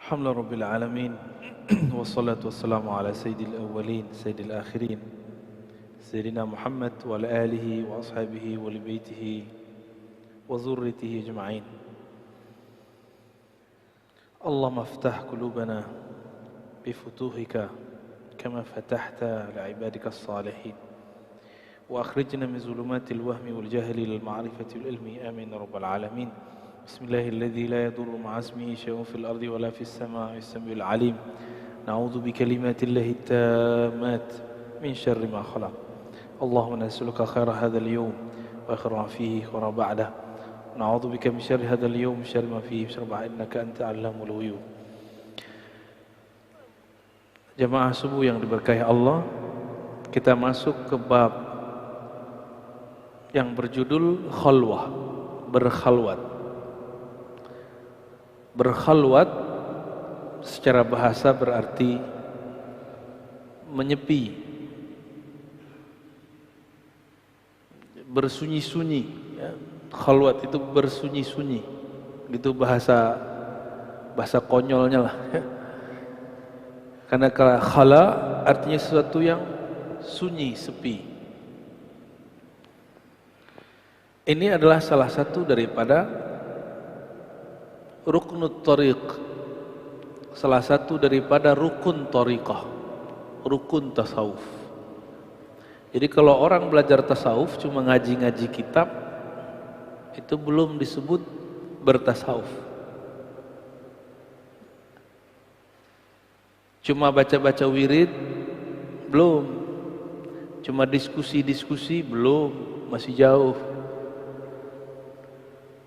Alhamdulillah Rabbil Alamin. Wassalatu wassalamu ala sayyidil awwalin sayyidil akhirin Sayyidina Muhammad wa ala alihi wa ashabihi wa libaitihi wa zurritihi ajma'in. Allahumma aftah qulubana bifutuhika kama fatahta li'ibadika as-salihin wa akhrijna min zulumatil wahmi wal jahli lil ma'rifati wal ilmi. Amin ya rabbal alamin. Bismillahilladzi la yadurru ma'a ismihi syai'un fil ardi wa la fis sama'i as-sami'ul 'alim. Na'udzu bi kalimatillahi tammat min syarri ma khalaq. Allahumma nas'aluka khaira hadzal yawm wa khaira ma fihi wa ba'dah. Na'udzu bika min syarri hadzal yawm wa syarri ma fihi wa innaka anta 'allamul ghuyub. Jamaah subuh yang diberkahi Allah, kita masuk ke bab yang berjudul khalwah, berkhalwat. Berkhalwat secara bahasa berarti menyepi, bersunyi-sunyi, ya. Khalwat itu bersunyi-sunyi, gitu bahasa konyolnya lah, ya. Karena kalau khala artinya sesuatu yang sunyi, sepi. Ini adalah salah satu daripada ruknut tariq, salah satu daripada rukun tariqah, rukun tasawuf. Jadi kalau orang belajar tasawuf cuma ngaji-ngaji kitab, itu belum disebut bertasawuf. Cuma baca-baca wirid, belum. Cuma diskusi-diskusi, belum, masih jauh.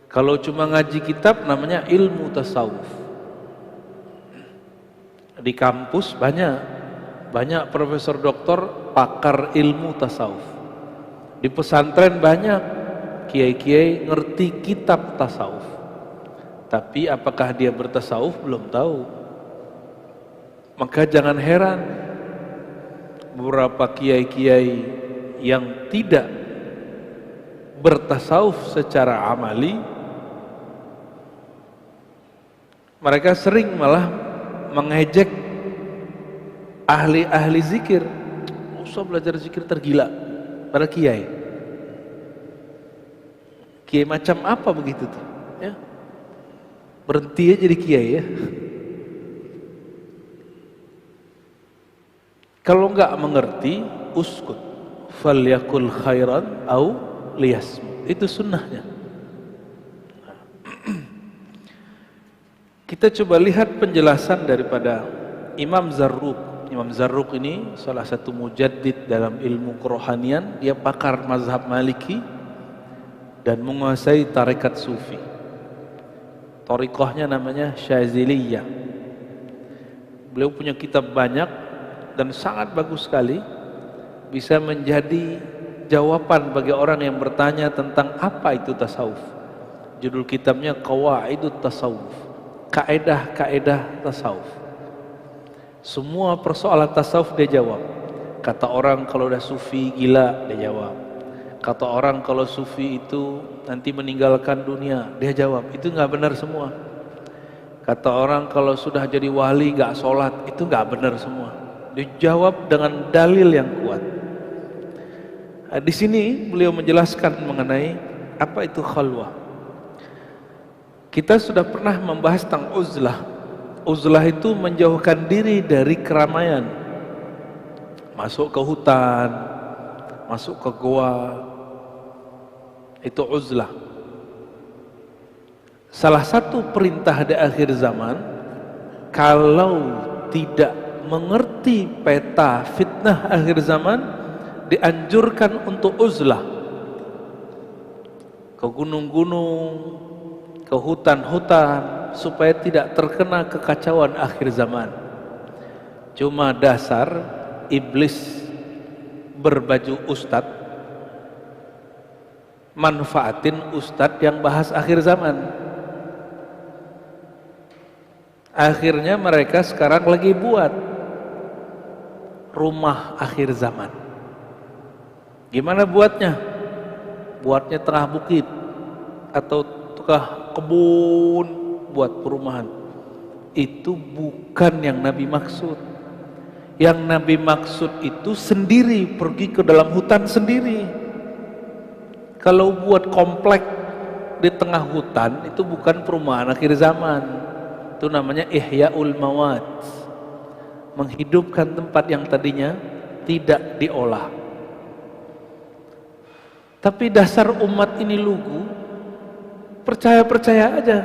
Kalau cuma ngaji kitab namanya ilmu tasawuf. Di kampus banyak profesor doktor pakar ilmu tasawuf. Di pesantren banyak kiai-kiai ngerti kitab tasawuf. Tapi apakah dia bertasawuf belum tahu. Maka jangan heran beberapa kiai-kiai yang tidak bertasawuf secara amali, mereka sering malah mengejek ahli-ahli zikir. Usah belajar zikir, tergila. Para kiai macam apa begitu tuh, ya? Berhenti aja jadi kiai, ya. Kalau enggak mengerti, uskut, falyakul khairan au liyasmut. Itu sunnahnya. Kita coba lihat penjelasan daripada Imam Zarruq. Imam Zarruq ini salah satu mujaddid dalam ilmu kerohanian. Dia pakar mazhab Maliki dan menguasai tarekat Sufi. Thariqahnya namanya Syaziliyah. Beliau punya kitab banyak dan sangat bagus sekali, bisa menjadi jawaban bagi orang yang bertanya tentang apa itu tasawuf. Judul kitabnya Qawaidut Tasawuf, kaedah-kaedah tasawuf. Semua persoalan tasawuf dia jawab. Kata orang kalau udah sufi gila, dia jawab. Kata orang kalau sufi itu nanti meninggalkan dunia, dia jawab. Itu nggak benar semua. Kata orang kalau sudah jadi wali nggak sholat, itu nggak benar semua. Dia jawab dengan dalil yang kuat. Nah, di sini beliau menjelaskan mengenai apa itu khalwah. Kita sudah pernah membahas tentang uzlah. Uzlah itu menjauhkan diri dari keramaian. Masuk ke hutan, masuk ke goa. Itu uzlah. Salah satu perintah di akhir zaman, kalau tidak mengerti peta fitnah akhir zaman, dianjurkan untuk uzlah. Ke gunung-gunung, ke hutan-hutan, supaya tidak terkena kekacauan akhir zaman. Cuma dasar iblis berbaju ustadz, manfaatin ustadz yang bahas akhir zaman. Akhirnya mereka sekarang lagi buat rumah akhir zaman. Gimana buatnya? Buatnya tengah bukit atau tengah kebun buat perumahan. itu bukan yang Nabi maksud. Yang Nabi maksud itu sendiri, pergi ke dalam hutan sendiri. Kalau buat komplek di tengah hutan itu bukan perumahan akhir zaman, itu namanya ihya'ul mawat, menghidupkan tempat yang tadinya tidak diolah. Tapi dasar umat ini lugu, percaya-percaya aja,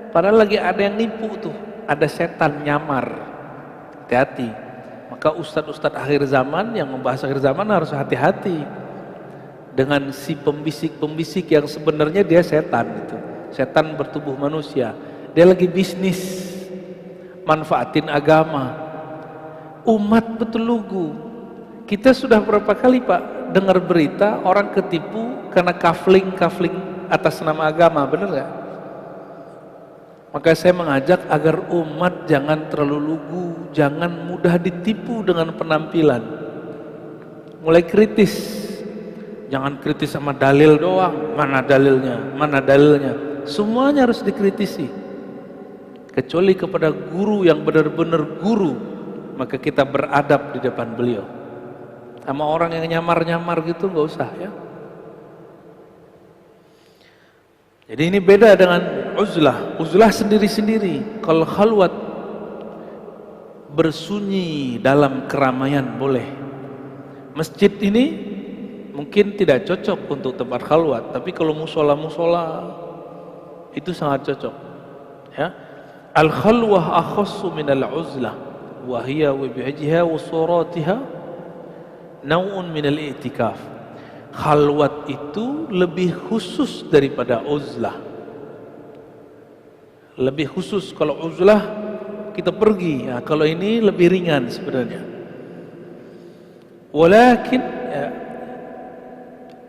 padahal lagi ada yang nipu tuh, ada setan nyamar. Hati-hati. Maka ustadz-ustadz akhir zaman yang membahas akhir zaman harus hati-hati dengan si pembisik-pembisik yang sebenarnya dia setan itu. Setan bertubuh manusia. Dia lagi bisnis, manfaatin agama. Umat betul lugu. Kita sudah berapa kali Pak dengar berita orang ketipu karena kafling atas nama agama, benar nggak? Maka saya mengajak agar umat jangan terlalu lugu, jangan mudah ditipu dengan penampilan. Mulai kritis, jangan kritis sama dalil doang, mana dalilnya, semuanya harus dikritisi. Kecuali kepada guru yang benar-benar guru, maka kita beradab di depan beliau. Sama orang yang nyamar-nyamar gitu nggak usah ya. Jadi ini beda dengan uzlah. Uzlah sendiri-sendiri. Kalau khalwat, bersunyi dalam keramaian boleh. Masjid ini mungkin tidak cocok untuk tempat khalwat, tapi kalau musola-musola itu sangat cocok. Ya. Al khalwah akhassu min al uzlah, wa hiya wa bihajiha wa suratiha naw'un min al i'tikaf. Khalwat itu lebih khusus daripada uzlah. Lebih khusus. Kalau uzlah kita pergi, ya, kalau ini lebih ringan sebenarnya. Walakin ya,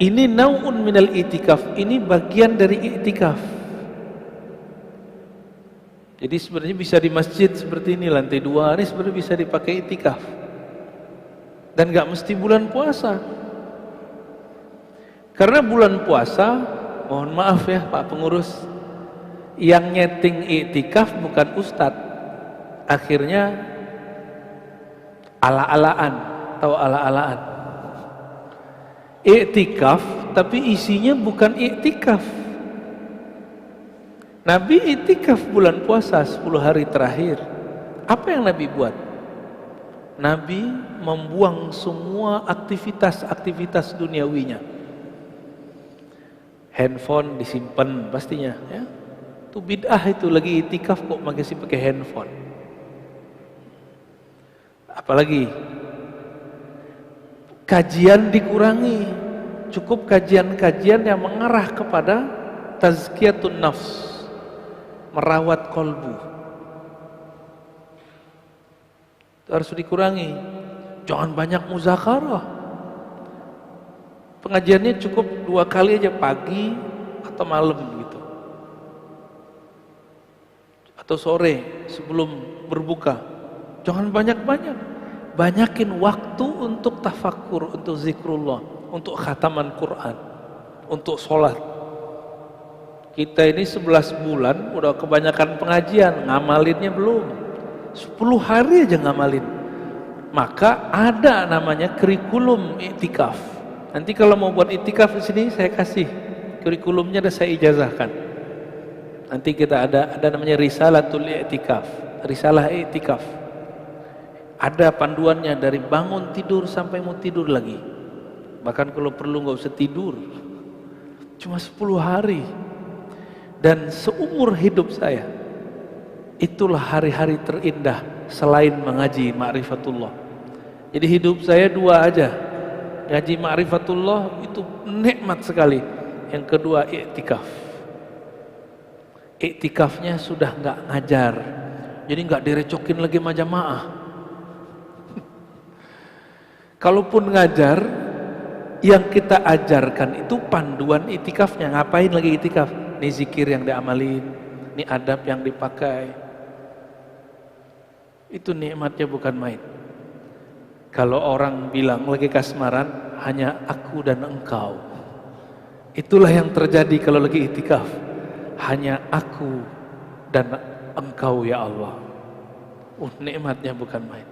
ini naun minal i'tikaf, ini bagian dari i'tikaf. Jadi sebenarnya bisa di masjid seperti ini lantai 2 ini sebenarnya bisa dipakai i'tikaf. Dan gak mesti bulan puasa. Karena bulan puasa, mohon maaf ya Pak Pengurus, yang nyeting i'tikaf bukan ustadz. Akhirnya ala-alaan, tahu ala-alaan. I'tikaf tapi isinya bukan i'tikaf. Nabi i'tikaf bulan puasa 10 hari terakhir. Apa yang Nabi buat? Nabi membuang semua aktivitas-aktivitas duniawinya. Handphone disimpan pastinya ya. Itu bid'ah itu, lagi i'tikaf kok masih pakai handphone. Apalagi kajian dikurangi, cukup kajian-kajian yang mengarah kepada tazkiyatun nafs, merawat kolbu. Itu harus dikurangi. Jangan banyak muzakarah. Pengajiannya cukup 2 kali aja, pagi atau malam gitu, atau sore sebelum berbuka. Jangan banyak-banyak. Banyakin waktu untuk tafakkur, untuk zikrullah, untuk khataman Quran, untuk sholat. Kita ini 11 bulan udah kebanyakan pengajian, ngamalinnya belum. 10 hari aja ngamalin. Maka ada namanya kurikulum i'tikaf. Nanti kalau mau buat i'tikaf di sini saya kasih kurikulumnya, dan saya ijazahkan. Nanti kita ada namanya risalatul i'tikaf, risalah i'tikaf. Ada panduannya dari bangun tidur sampai mau tidur lagi. Bahkan kalau perlu nggak usah tidur. Cuma 10 hari. Dan seumur hidup saya, itulah hari-hari terindah selain mengaji ma'rifatullah. Jadi hidup saya 2 aja. Ngaji ma'rifatullah itu nikmat sekali. Yang kedua i'tikaf. I'tikafnya sudah nggak ngajar, jadi nggak direcokin lagi sama jamaah. Kalaupun ngajar, yang kita ajarkan itu panduan i'tikafnya. Ngapain lagi i'tikaf? Ini zikir yang diamalin, ini adab yang dipakai. Itu nikmatnya bukan main. Kalau orang bilang lagi kasmaran, hanya aku dan engkau. Itulah yang terjadi kalau lagi i'tikaf. Hanya aku dan Engkau ya Allah. Nikmatnya bukan main.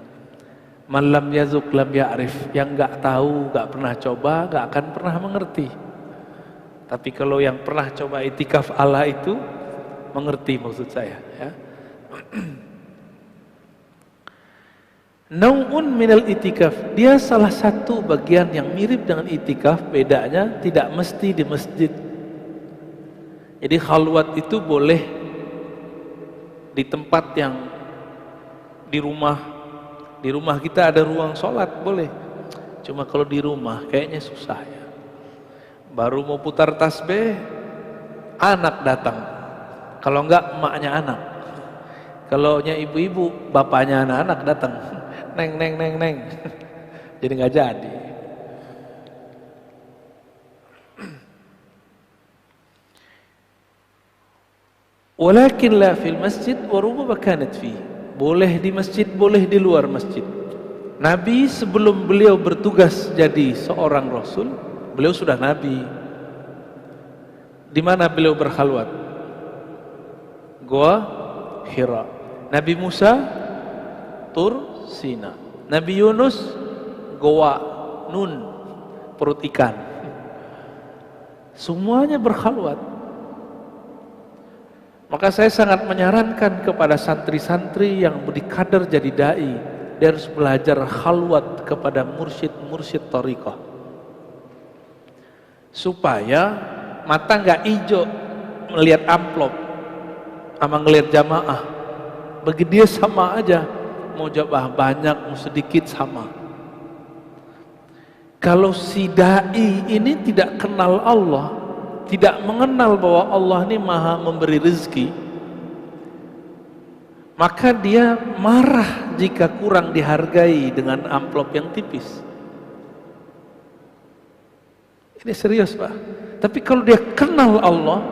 Man lam yazuk lam ya'rif. Yang nggak tahu, nggak pernah coba, nggak akan pernah mengerti. Tapi kalau yang pernah coba itikaf Allah itu mengerti maksud saya, ya. Nau'un minal itikaf, dia salah satu bagian yang mirip dengan itikaf, bedanya tidak mesti di masjid. Jadi khalwat itu boleh di tempat yang di rumah kita ada ruang sholat boleh. Cuma kalau di rumah kayaknya susah ya. Baru mau putar tasbih, anak datang. Kalau enggak emaknya anak. Kalau nya ibu-ibu, bapaknya anak-anak datang. Neng. Jadi nggak jadi. Walakin la fil masjid wa rubama kanat fi. Boleh di masjid, boleh di luar masjid. Nabi sebelum beliau bertugas jadi seorang rasul, beliau sudah nabi. Di mana beliau berkhalwat? Goa Hira. Nabi Musa Tur Sina. Nabi Yunus Goa Nun, perut ikan. Semuanya berkhalwat. Maka saya sangat menyarankan kepada santri-santri yang berdikadar jadi dai, dia harus belajar khalwat kepada mursyid-mursyid thariqah, supaya mata nggak hijau melihat amplop sama ngelihat jamaah. Bagi dia sama aja, mau jamaah banyak mau sedikit sama. Kalau si dai ini tidak kenal Allah, tidak mengenal bahwa Allah ini maha memberi rezeki, maka dia marah jika kurang dihargai dengan amplop yang tipis. Ini serius Pak. Tapi kalau dia kenal Allah,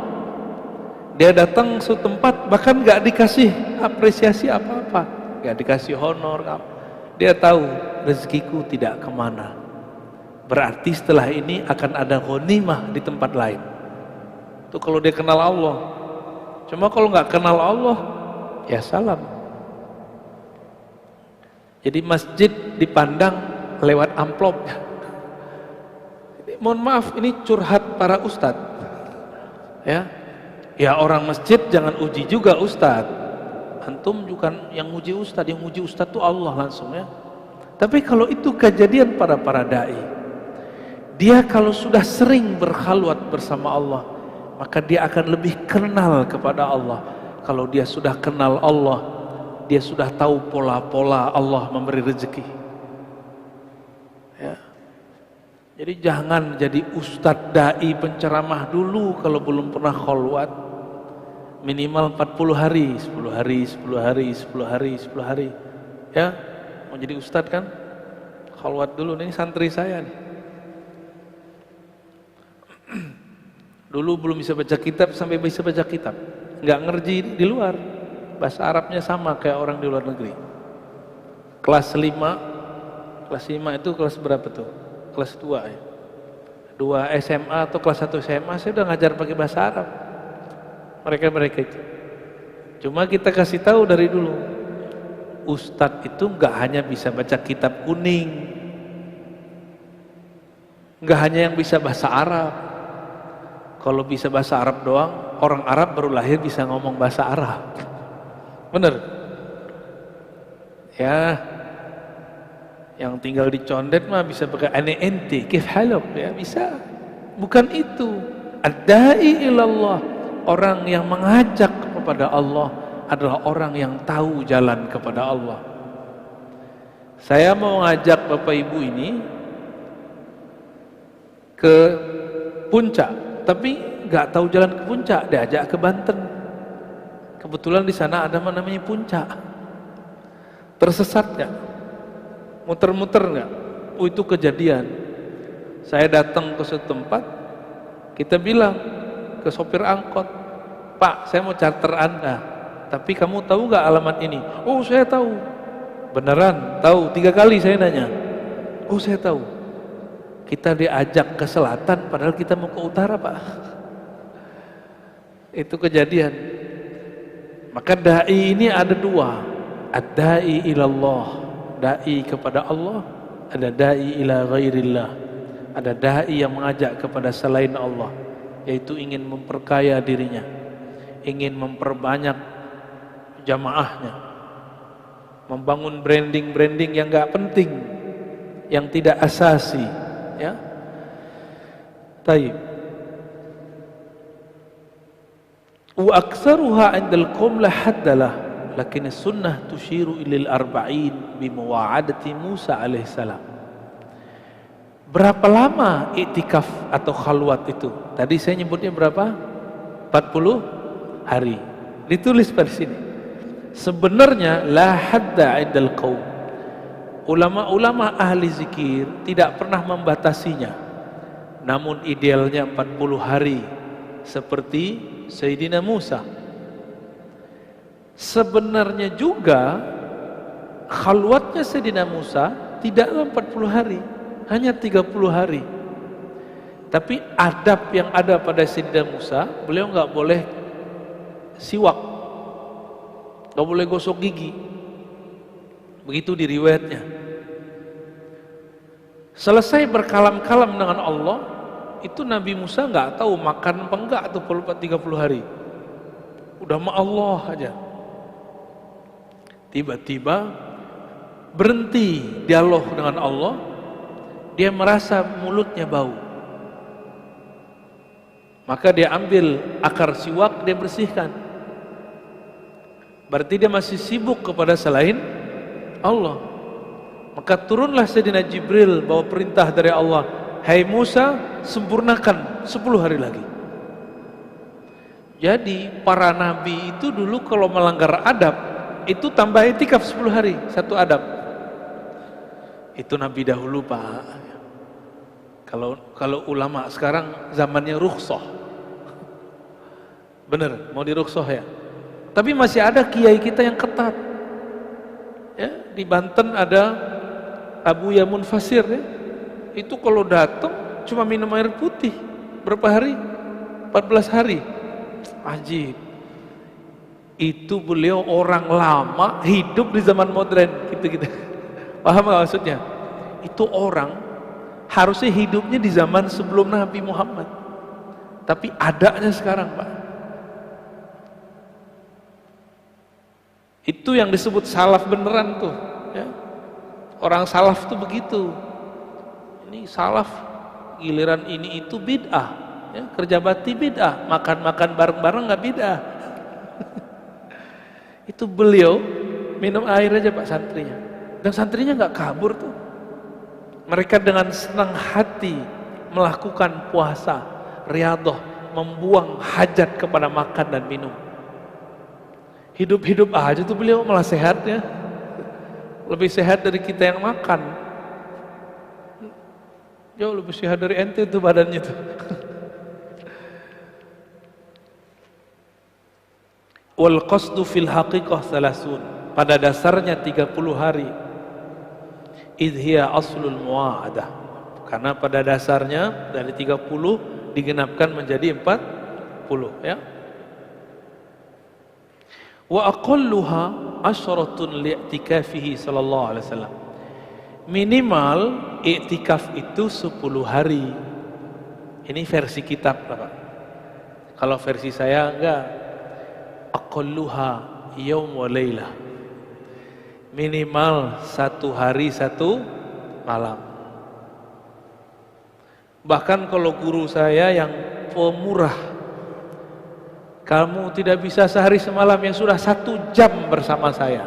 dia datang ke suatu tempat bahkan gak dikasih apresiasi apa-apa, gak dikasih honor, dia tahu rezekiku tidak kemana, berarti setelah ini akan ada ghanimah di tempat lain. Itu kalau dia kenal Allah. Cuma kalau nggak kenal Allah, ya salam. Jadi masjid dipandang lewat amplopnya. Mohon maaf, ini curhat para ustadz. Ya orang masjid jangan uji juga ustadz. Antum bukan yang uji ustadz, yang uji ustadz itu Allah langsung ya. Tapi kalau itu kejadian para dai, dia kalau sudah sering berkhalwat bersama Allah, maka dia akan lebih kenal kepada Allah. Kalau dia sudah kenal Allah, dia sudah tahu pola-pola Allah memberi rezeki. Ya. Jadi jangan jadi ustadz dai penceramah dulu kalau belum pernah khalwat. Minimal 40 hari, 10 hari, 10 hari, 10 hari, 10 hari. Ya, mau jadi ustadz kan? Khalwat dulu, ini santri saya nih. Dulu belum bisa baca kitab sampai bisa baca kitab, nggak ngerti di luar, bahasa Arabnya sama kayak orang di luar negeri. Kelas 5 itu kelas berapa tuh? Kelas 2 ya. 2 SMA atau kelas 1 SMA saya udah ngajar pakai bahasa Arab. Mereka itu. Cuma kita kasih tahu dari dulu, ustadz itu nggak hanya bisa baca kitab kuning, nggak hanya yang bisa bahasa Arab. Kalau bisa bahasa Arab doang, orang Arab baru lahir bisa ngomong bahasa Arab. Bener? Ya, yang tinggal di Condet mah bisa pakai ane ente, kif haluk, ya bisa. Bukan itu. Ad-da'i ilallah, orang yang mengajak kepada Allah adalah orang yang tahu jalan kepada Allah. Saya mau ngajak Bapak Ibu ini ke puncak, tapi nggak tahu jalan ke puncak, diajak ke Banten. Kebetulan di sana ada namanya puncak. Tersesat nggak? Muter-muter nggak? Oh itu kejadian. Saya datang ke suatu tempat, kita bilang ke sopir angkot, Pak, saya mau charter Anda, tapi kamu tahu nggak alamat ini? Oh saya tahu. Beneran? Tahu? 3 kali saya nanya. Oh saya tahu. Kita diajak ke selatan padahal kita mau ke utara Pak. Itu kejadian. Maka da'i ini ada dua, ad-da'i ilallah, da'i kepada Allah, ada da'i ila ghairillah, ada da'i yang mengajak kepada selain Allah, yaitu ingin memperkaya dirinya, ingin memperbanyak jamaahnya, membangun branding-branding yang gak penting, yang tidak asasi, ya. Taib. Wa aktsaruha 'indal qaum la haddalah, lakin sunnah tushiru ilal arba'in bi muwa'adati Musa alaihissalam. Berapa lama iktikaf atau khalwat itu? Tadi saya nyebutnya berapa? 40 hari. Ditulis pada sini. Sebenarnya la hadda 'indal qaum. Ulama-ulama ahli zikir tidak pernah membatasinya. Namun idealnya 40 hari seperti Sayyidina Musa. Sebenarnya juga khalwatnya Sayyidina Musa tidaklah 40 hari, hanya 30 hari. Tapi adab yang ada pada Sayyidina Musa, beliau nggak boleh siwak, nggak boleh gosok gigi. Begitu di riwayatnya. Selesai berkalam-kalam dengan Allah, itu Nabi Musa nggak tahu makan apa enggak tuh 30 hari. Udah sama Allah aja. Tiba-tiba berhenti dialog dengan Allah, dia merasa mulutnya bau. Maka dia ambil akar siwak, dia bersihkan. Berarti dia masih sibuk kepada selain Allah. Maka turunlah Sayyidina Jibril bawa perintah dari Allah, hai Musa, sempurnakan 10 hari lagi. Jadi para nabi itu dulu kalau melanggar adab, itu tambah itikaf 10 hari, satu adab. Itu nabi dahulu, Pak. Kalau ulama sekarang zamannya rukhsah. Bener, mau dirukhsah ya. Tapi masih ada kiai kita yang ketat. Ya, di Banten ada Abu Yamun Fasir ya. Itu kalau datang cuma minum air putih. Berapa hari? 14 hari. Ajib. Itu beliau orang lama hidup di zaman modern gitu-gitu. Paham gak maksudnya? Itu orang harusnya hidupnya di zaman sebelum Nabi Muhammad. Tapi adanya sekarang, Pak. Itu yang disebut salaf beneran tuh, ya. Orang salaf tuh begitu. Ini salaf, giliran ini itu bid'ah, ya. Kerja bakti bid'ah, makan-makan bareng-bareng nggak bid'ah. Itu beliau minum air aja Pak santrinya, dan santrinya nggak kabur tuh. Mereka dengan senang hati melakukan puasa, riyadhah, membuang hajat kepada makan dan minum. Hidup-hidup aja tuh beliau, malah sehat ya. Lebih sehat dari kita yang makan. Jauh lebih sehat dari ente tuh badannya tuh. Wal qasdu fil haqiqah salasun. Pada dasarnya 30 hari. Idh hiya aslul muwa'adah. Karena pada dasarnya dari 30 digenapkan menjadi 40 ya. Wa aqalluha asyaratun li'tikafihi sallallahu alaihi wasallam. Minimal i'tikaf itu 10 hari. Ini versi kitab Pak. Kalau versi saya enggak. Aqalluha yaum wa lailah. Minimal 1 hari 1 malam. Bahkan kalau guru saya yang pemurah, kamu tidak bisa sehari semalam, yang sudah 1 jam bersama saya.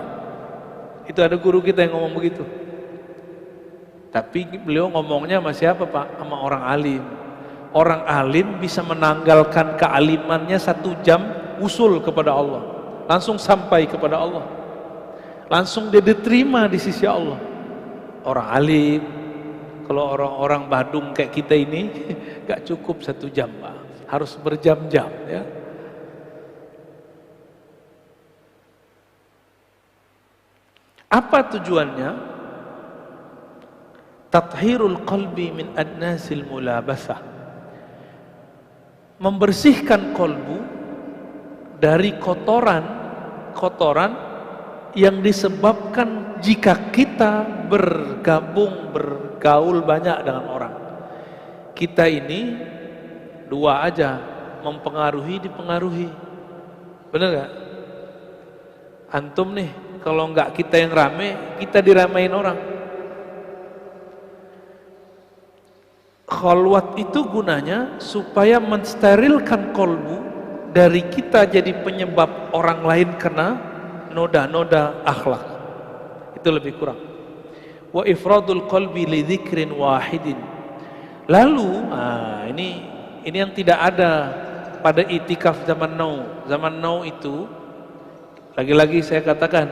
Itu ada guru kita yang ngomong begitu. Tapi beliau ngomongnya sama siapa Pak? Sama orang alim. Orang alim bisa menanggalkan kealimannya 1 jam, usul kepada Allah. Langsung sampai kepada Allah. Langsung dia diterima di sisi Allah. Orang alim. Kalau orang-orang Badung kayak kita ini gak cukup 1 jam Pak. Harus berjam-jam ya. Apa tujuannya? Tathhirul qalbi min adnasil mulabasah. Membersihkan kolbu dari kotoran kotoran yang disebabkan jika kita bergaul banyak dengan orang. Kita ini dua aja, mempengaruhi, dipengaruhi. Bener gak? Antum nih, kalau nggak kita yang rame, kita diramain orang. Khalwat itu gunanya supaya mensterilkan kolbu dari kita jadi penyebab orang lain kena noda-noda akhlak. Itu lebih kurang. Wa ifradul qalbi li dzikrin wahidin. Lalu, ini yang tidak ada pada itikaf zaman now. Zaman now itu lagi-lagi saya katakan,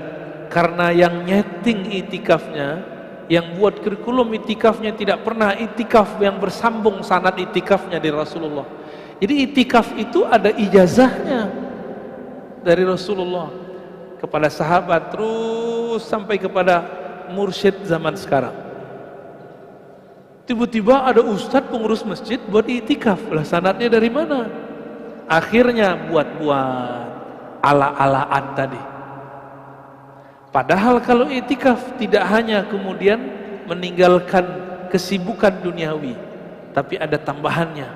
karena yang nyeting itikafnya, yang buat kurikulum itikafnya tidak pernah itikaf yang bersambung sanad itikafnya dari Rasulullah. Jadi itikaf itu ada ijazahnya dari Rasulullah kepada sahabat terus sampai kepada mursyid zaman sekarang. Tiba-tiba ada ustadz pengurus masjid buat itikaf, lah sanadnya dari mana? Akhirnya buat-buat ala-alaan tadi. Padahal kalau itikaf tidak hanya kemudian meninggalkan kesibukan duniawi, tapi ada tambahannya.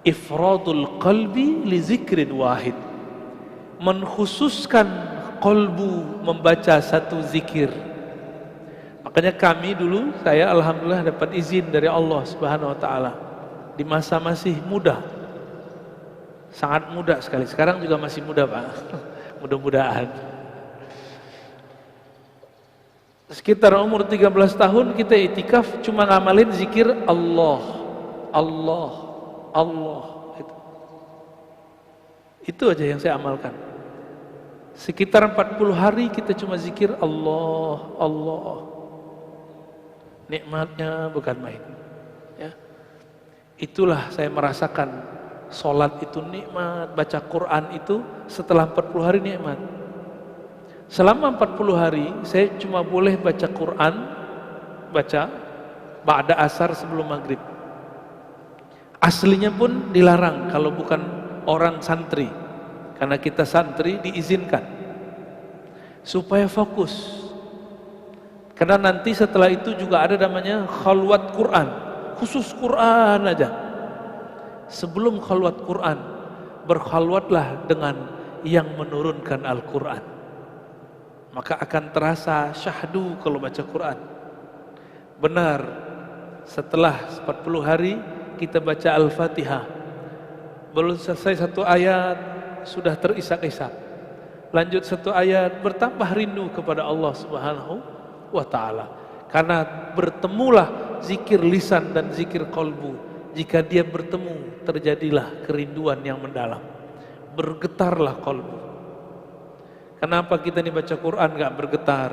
Ifradul qalbi li zikrin wahid. Menkhususkan kolbu membaca satu zikir. Makanya kami dulu, saya alhamdulillah dapat izin dari Allah Subhanahu wa taala di masa masih muda. Sangat muda sekali. Sekarang juga masih muda, Pak. Mudah-mudahan. Sekitar umur 13 tahun kita itikaf cuma ngamalin zikir Allah, Allah, Allah. Itu aja yang saya amalkan. Sekitar 40 hari kita cuma zikir Allah, Allah. Nikmatnya bukan main. Ya. Itulah saya merasakan sholat itu nikmat, baca Quran itu setelah 40 hari nikmat. Selama 40 hari saya cuma boleh baca Quran, baca ba'da asar sebelum maghrib. Aslinya pun dilarang kalau bukan orang santri, karena kita santri diizinkan supaya fokus. Karena nanti setelah itu juga ada namanya khalwat Quran, khusus Quran aja. Sebelum khalwat Quran, berkhalwatlah dengan yang menurunkan Al-Quran. Maka akan terasa syahdu kalau baca Quran. Benar, setelah 40 hari kita baca Al-Fatihah, belum selesai satu ayat sudah terisak-isak. Lanjut satu ayat, bertambah rindu kepada Allah Subhanahu wa ta'ala. Karena bertemulah zikir lisan dan zikir kolbu. Jika dia bertemu, terjadilah kerinduan yang mendalam. Bergetarlah kolbu. Kenapa kita nih baca Quran gak bergetar?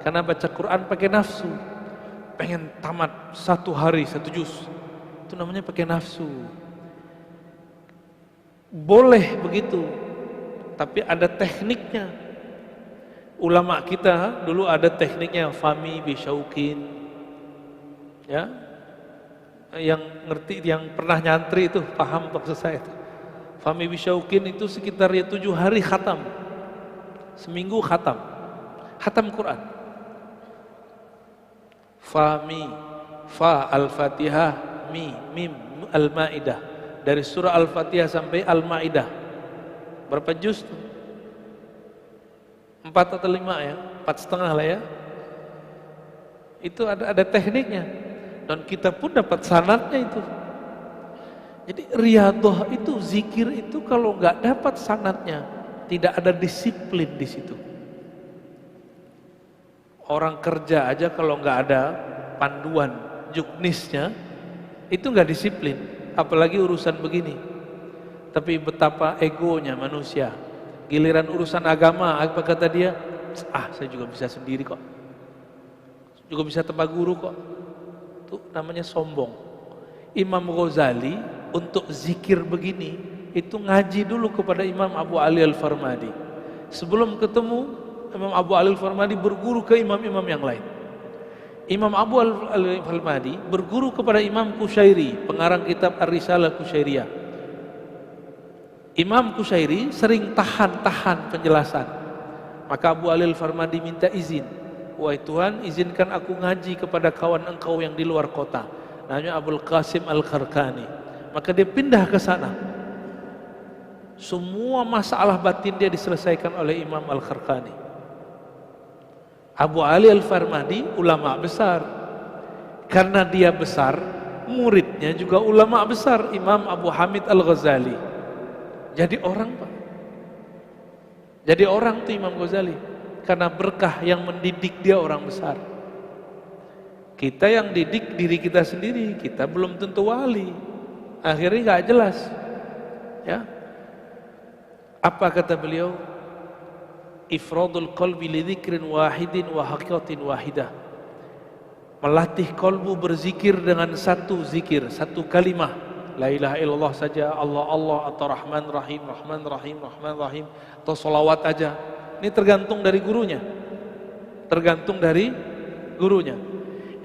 Karena baca Quran pakai nafsu. Pengen tamat satu hari, satu juz. Itu namanya pakai nafsu. Boleh begitu, tapi ada tekniknya. Ulama kita dulu ada tekniknya, fami bisyaukin. Ya, yang ngerti, yang pernah nyantri itu paham maksud saya itu. Fami bisyaukin itu sekitar 7 hari khatam. Seminggu khatam Quran. Fami, fa al-Fatihah, mim al-Maidah. Dari surah Al-Fatihah sampai Al-Maidah. Berapa juz? 4 atau 5 ya? 4,5 lah ya. Itu ada tekniknya. Dan kita pun dapat sanadnya itu. Jadi riyadhah itu, zikir itu kalau nggak dapat sanadnya, tidak ada disiplin di situ. Orang kerja aja kalau nggak ada panduan juknisnya, itu nggak disiplin. Apalagi urusan begini. Tapi betapa egonya manusia. Giliran urusan agama, apa kata dia? Saya juga bisa sendiri kok. Juga bisa tebak guru kok. Itu namanya sombong. Imam Ghazali untuk zikir begini itu ngaji dulu kepada Imam Abu Ali Al-Farmadi. Sebelum ketemu Imam Abu Ali Al-Farmadi, berguru ke imam-imam yang lain. Imam Abu Ali Al-Farmadi berguru kepada Imam Kushairi, pengarang kitab Ar-Risalah Kushairiyah. Imam Kushairi sering tahan penjelasan. Maka Abu Ali Al-Farmadi minta izin, wahai Tuhan, izinkan aku ngaji kepada kawan engkau yang di luar kota, namanya Abul Qasim Al-Kharkani. Maka dia pindah ke sana. Semua masalah batin dia diselesaikan oleh Imam Al-Kharkani. Abu Ali Al-Farmadi ulama besar. Karena dia besar, muridnya juga ulama besar, Imam Abu Hamid Al-Ghazali. Jadi orang, Pak. Jadi orang tuh Imam Ghazali. Karena berkah yang mendidik dia orang besar. Kita yang didik diri kita sendiri, kita belum tentu wali. Akhirnya nggak jelas. Ya. Apa kata beliau? Ifradul qalbi li dzikrin wahidin wa haqiqatin wahidah. Melatih kolbu berzikir dengan satu zikir, satu kalimah. La ilaha illallah saja, Allah Allah, atau Rahman Rahim, Rahman Rahim, Rahman Rahim, atau solawat aja. Ini tergantung dari gurunya. Tergantung dari gurunya.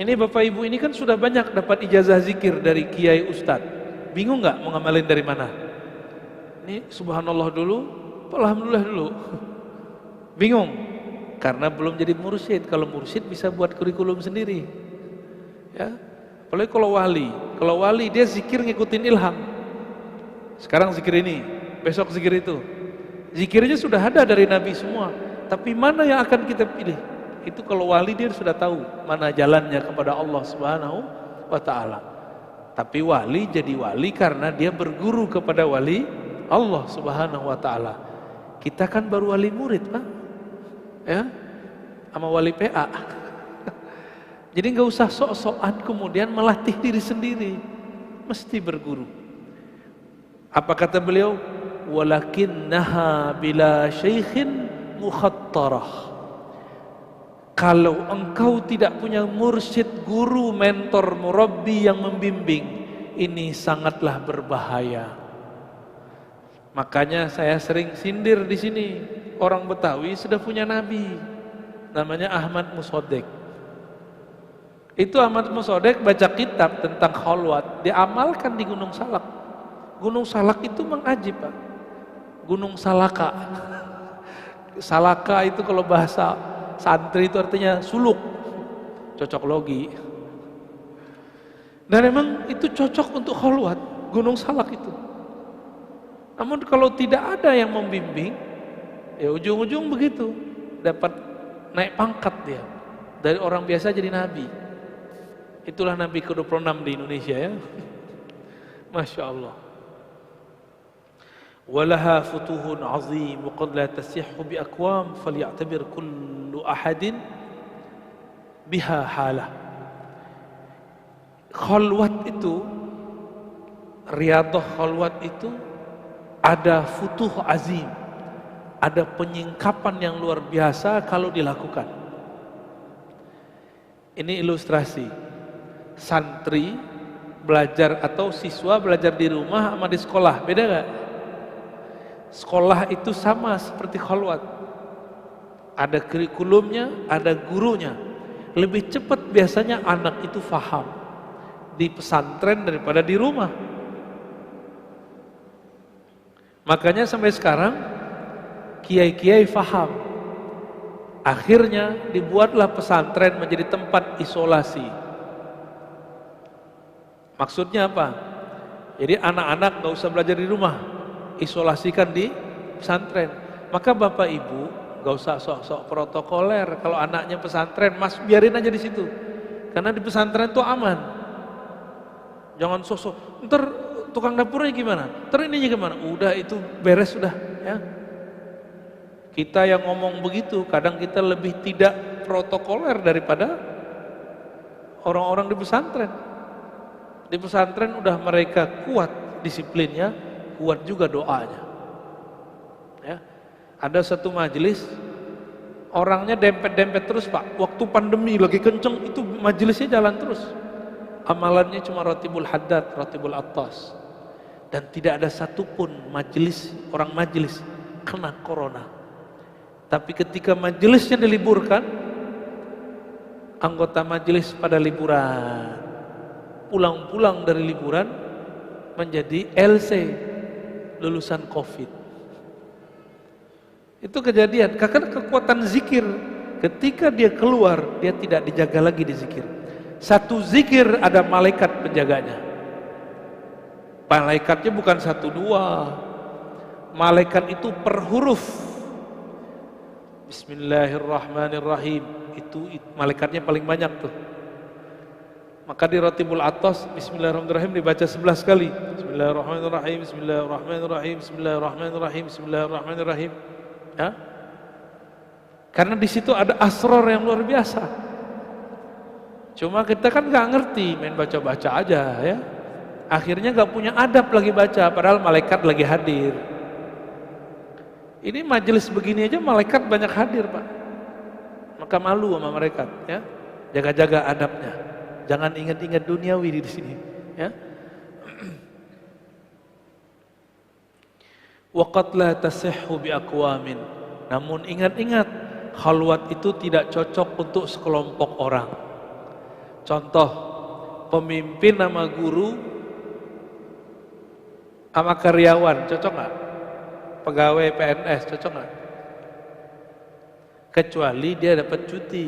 Ini Bapak Ibu ini kan sudah banyak dapat ijazah zikir dari kiai ustadz. Bingung nggak mau ngamalin dari mana? Ini subhanallah dulu, alhamdulillah dulu. Bingung karena belum jadi mursyid. Kalau mursyid bisa buat kurikulum sendiri. Ya. Apalagi kalau wali dia zikir ngikutin ilham. Sekarang zikir ini, besok zikir itu. Zikirnya sudah ada dari Nabi semua. Tapi mana yang akan kita pilih? Itu kalau wali dia sudah tahu mana jalannya kepada Allah Subhanahu wa taala. Tapi wali jadi wali karena dia berguru kepada wali Allah Subhanahu wa taala. Kita kan baru wali murid, Pak. Ya. Sama wali PA. Jadi nggak usah sok-sokan kemudian melatih diri sendiri. Mesti berguru. Apa kata beliau? Walakinnaha bila syaikhin mukhattarah. Kalau engkau tidak punya mursyid, guru, mentor, murabbi yang membimbing, ini sangatlah berbahaya. Makanya saya sering sindir di sini. Orang Betawi sudah punya nabi, namanya Ahmad Musodek. Itu Ahmad Musodek baca kitab tentang khalwat, diamalkan di Gunung Salak. Gunung Salak itu mengajib, Pak. Gunung Salaka. Salaka itu kalau bahasa santri itu artinya suluk, cocok logi. Dan memang itu cocok untuk khalwat, Gunung Salak itu. Namun kalau tidak ada yang membimbing, ya ujung-ujung begitu, dapat naik pangkat dia. Dari orang biasa jadi nabi. Itulah Nabi ke-26 di Indonesia ya. Masya Allah. Walaha futuhun azim wa qad la tasihhu bi aqwam falya'tabir kullu ahadin biha halah. Khalwat itu, riyadhah khalwat itu ada futuh azim, ada penyingkapan yang luar biasa kalau dilakukan. Ini ilustrasi. Santri belajar atau siswa belajar di rumah sama di sekolah, beda gak? Sekolah itu sama seperti khalwat. Ada kurikulumnya, ada gurunya. Lebih cepat biasanya anak itu faham di pesantren daripada di rumah. Makanya sampai sekarang kiai-kiai faham. Akhirnya dibuatlah pesantren menjadi tempat isolasi. Maksudnya apa? Jadi anak-anak gak usah belajar di rumah, isolasikan di pesantren. Maka Bapak Ibu gak usah sok-sok protokoler. Kalau anaknya pesantren, mas biarin aja di situ. Karena di pesantren itu aman. Jangan sok-sok. Ntar tukang dapurnya gimana? Ntar ininya gimana? Udah itu beres sudah. Ya. Kita yang ngomong begitu, kadang kita lebih tidak protokoler daripada orang-orang di pesantren. Di pesantren udah mereka kuat disiplinnya, kuat juga doanya. Ya. Ada satu majelis, orangnya dempet-dempet terus, Pak. Waktu pandemi lagi kenceng, itu majelisnya jalan terus. Amalannya cuma Ratibul Haddad, Ratibul Attas. Dan tidak ada satupun majelis, orang majelis kena corona. Tapi ketika majelisnya diliburkan, anggota majelis pada liburan. Pulang-pulang dari liburan menjadi LC, lulusan COVID. Itu kejadian, karena kekuatan zikir. Ketika dia keluar, dia tidak dijaga lagi di zikir. Satu zikir ada malaikat penjaganya. Malaikatnya bukan satu dua. Malaikat itu per huruf. Bismillahirrahmanirrahim. Itu malaikatnya paling banyak tuh. Maka di Ratibul Atas Bismillahirrahmanirrahim dibaca 11 kali. Bismillahirrahmanirrahim, Bismillahirrahmanirrahim, Bismillahirrahmanirrahim, Bismillahirrahmanirrahim. Ya? Karena di situ ada asrar yang luar biasa. Cuma kita kan nggak ngerti, main baca-baca aja ya. Akhirnya nggak punya adab lagi baca, padahal malaikat lagi hadir. Ini majelis begini aja malaikat banyak hadir, Pak. Maka malu sama malaikat, ya. Jaga-jaga adabnya. Jangan ingat-ingat duniawi di sini, ya. Waqad la tasihhu bi aqwamin. Namun ingat-ingat, khalwat itu tidak cocok untuk sekelompok orang. Contoh, pemimpin sama guru sama karyawan, cocok nggak? Pegawai PNS, cocok nggak? Kecuali dia dapat cuti.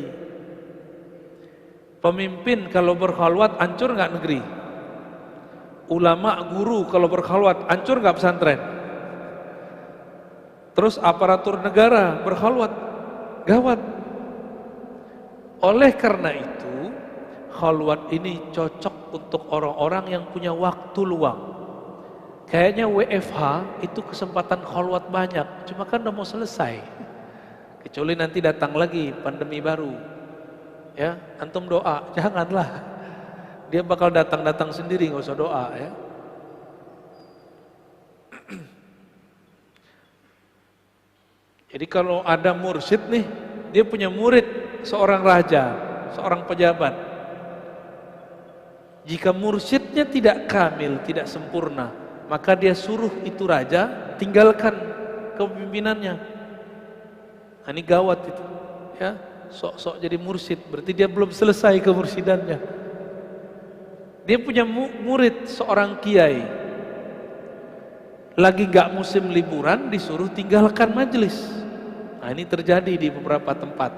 Pemimpin kalau berkhalwat, hancur nggak negeri? Ulama, guru kalau berkhalwat, hancur nggak pesantren? Terus aparatur negara berkhalwat, gawat. Oleh karena itu, khalwat ini cocok untuk orang-orang yang punya waktu luang. Kayaknya WFH itu kesempatan khalwat banyak, cuma kan udah mau selesai. Kecuali nanti datang lagi pandemi baru. Ya, antum doa, janganlah. Dia bakal datang-datang sendiri, nggak usah doa ya. Jadi kalau ada mursyid nih, dia punya murid seorang raja, seorang pejabat. Jika mursyidnya tidak kamil, tidak sempurna, maka dia suruh itu raja tinggalkan kepemimpinannya. Nah, ini gawat itu, ya. Sok-sok jadi mursyid, berarti dia belum selesai kemursidannya. Dia punya murid seorang kiai, lagi gak musim liburan, disuruh tinggalkan majelis. Nah, ini terjadi di beberapa tempat.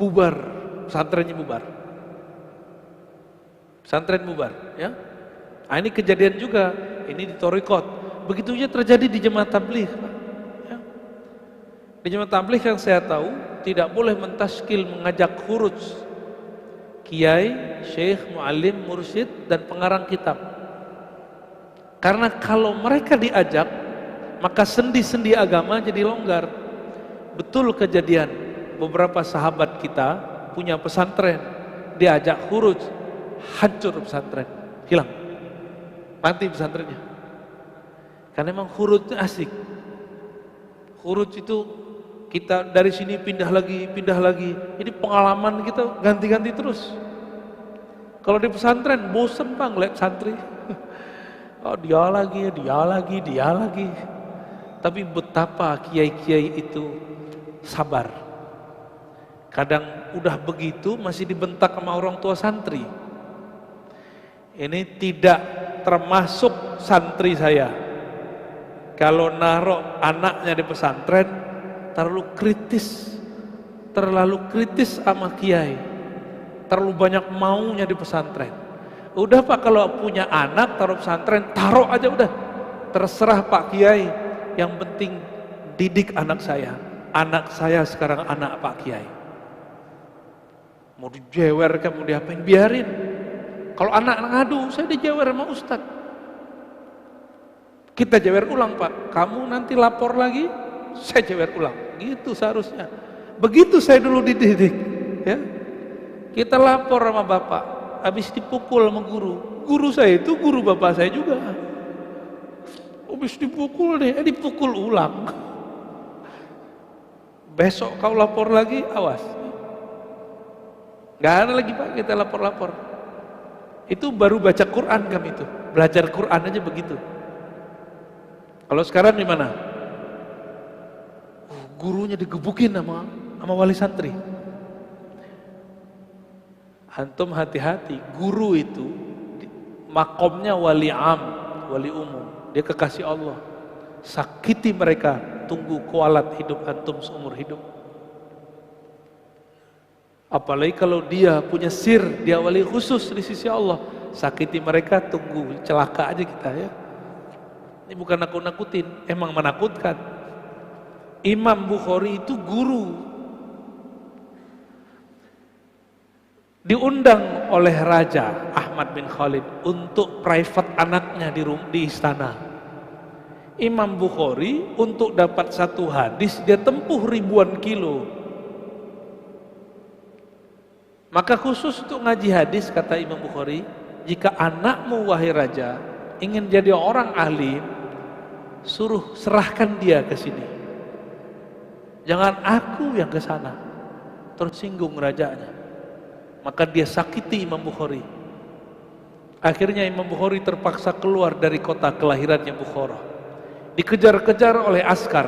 Bubar, pesantrennya bubar. Pesantren bubar, ya. Nah, ini kejadian juga, ini di Thariqat. Begitunya terjadi di jemaah tabligh, ya. Di jemaah tabligh yang saya tahu tidak boleh mentaskil, mengajak khuruj kiai, syekh, muallim, mursyid dan pengarang kitab. Karena kalau mereka diajak, maka sendi-sendi agama jadi longgar. Betul kejadian beberapa sahabat kita punya pesantren, diajak khuruj, hancur pesantren, hilang, mati pesantrennya. Karena memang khuruj asik. Khuruj itu kita dari sini pindah lagi. Ini pengalaman kita ganti-ganti terus. Kalau di pesantren bosen Bang lihat santri. Oh, dia lagi. Tapi betapa kiai-kiai itu sabar. Kadang udah begitu masih dibentak sama orang tua santri. Ini tidak termasuk santri saya. Kalau naruh anaknya di pesantren terlalu kritis sama kiai, terlalu banyak maunya di pesantren. Udah Pak, kalau punya anak taruh pesantren, taruh aja udah, terserah Pak Kiai, yang penting didik anak saya. Anak saya sekarang anak Pak Kiai. Mau dijewer kan, mau diapain, biarin. Kalau anak ngadu, saya dijewer sama Ustad. Kita jewer ulang Pak, kamu nanti lapor lagi, saya jewer ulang. Gitu seharusnya. Begitu saya dulu dididik, ya. Kita lapor sama bapak, habis dipukul sama guru. Guru saya itu guru bapak saya juga. Habis dipukul dipukul ulang. Besok kau lapor lagi, awas. Gak ada lagi Pak kita lapor-lapor. Itu baru baca Quran kami itu. Belajar Quran aja begitu. Kalau sekarang gimana? Gurunya digebukin sama wali santri. Antum hati-hati, guru itu makomnya wali am, wali umum. Dia kekasih Allah. sakiti mereka, tunggu kualat hidup antum seumur hidup. Apalagi kalau dia punya sir, dia wali khusus di sisi Allah, sakiti mereka, tunggu celaka aja kita ya. Ini bukan nakut-nakutin, emang menakutkan. Imam Bukhari itu guru, diundang oleh Raja Ahmad bin Khalid untuk private anaknya di istana. Imam Bukhari untuk dapat satu hadis dia tempuh ribuan kilo. Maka khusus untuk ngaji hadis kata Imam Bukhari, jika anakmu wahai raja ingin jadi orang alim, suruh serahkan dia ke sini. Jangan aku yang ke sana. Tersinggung rajanya. Maka dia sakiti Imam Bukhari. Akhirnya Imam Bukhari terpaksa keluar dari kota kelahirannya Bukhara. Dikejar-kejar oleh askar.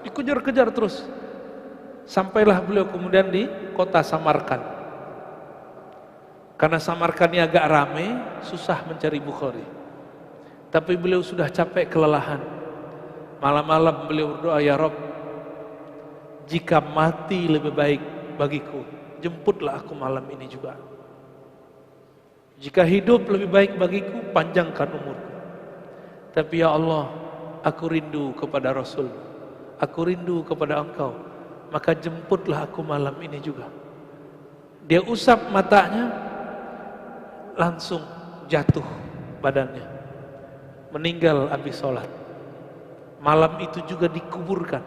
Dikejar-kejar terus. Sampailah beliau kemudian di kota Samarkand. Karena Samarkand ini agak ramai, susah mencari Bukhari. Tapi beliau sudah capek, kelelahan. Malam-malam beliau berdoa, ya Rabb, jika mati lebih baik bagiku, jemputlah aku malam ini juga. Jika hidup lebih baik bagiku, panjangkan umurku. Tapi ya Allah, aku rindu kepada Rasul, aku rindu kepada Engkau, maka jemputlah aku malam ini juga. Dia usap matanya, langsung jatuh badannya, meninggal habis sholat. Malam itu juga dikuburkan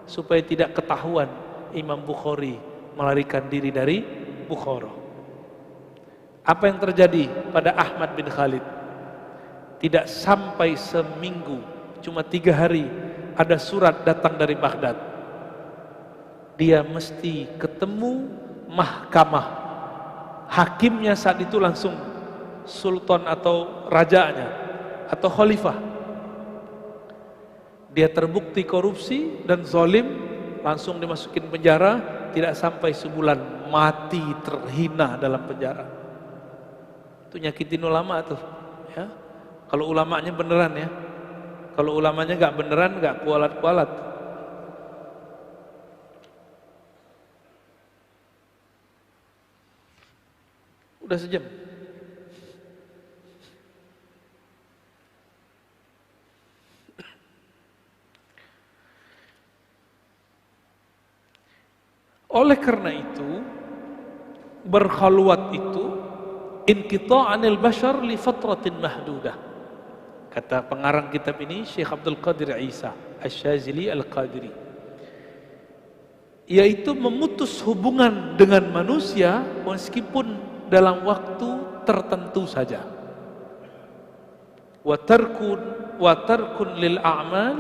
supaya tidak ketahuan Imam Bukhari melarikan diri dari Bukhara. Apa yang terjadi pada Ahmad bin Khalid? Tidak sampai seminggu, cuma 3 hari, ada surat datang dari Baghdad. Dia mesti ketemu mahkamah. Hakimnya saat itu langsung sultan atau rajanya atau khalifah. Dia terbukti korupsi dan zalim, langsung dimasukin penjara, tidak sampai sebulan mati terhina dalam penjara. Itu nyakitin ulama tuh ya. Kalau ulamanya beneran ya. Kalau ulamanya gak beneran, gak kualat-kualat. Udah sejam. Oleh karena itu, berkhalwat itu inqita'anil bashar li fatratin mahdudah. Kata pengarang kitab ini Syekh Abdul Qadir Isa Asy-Syazili Al-Qadiri, yaitu memutus hubungan dengan manusia meskipun dalam waktu tertentu saja. Wa tarkun lil a'mal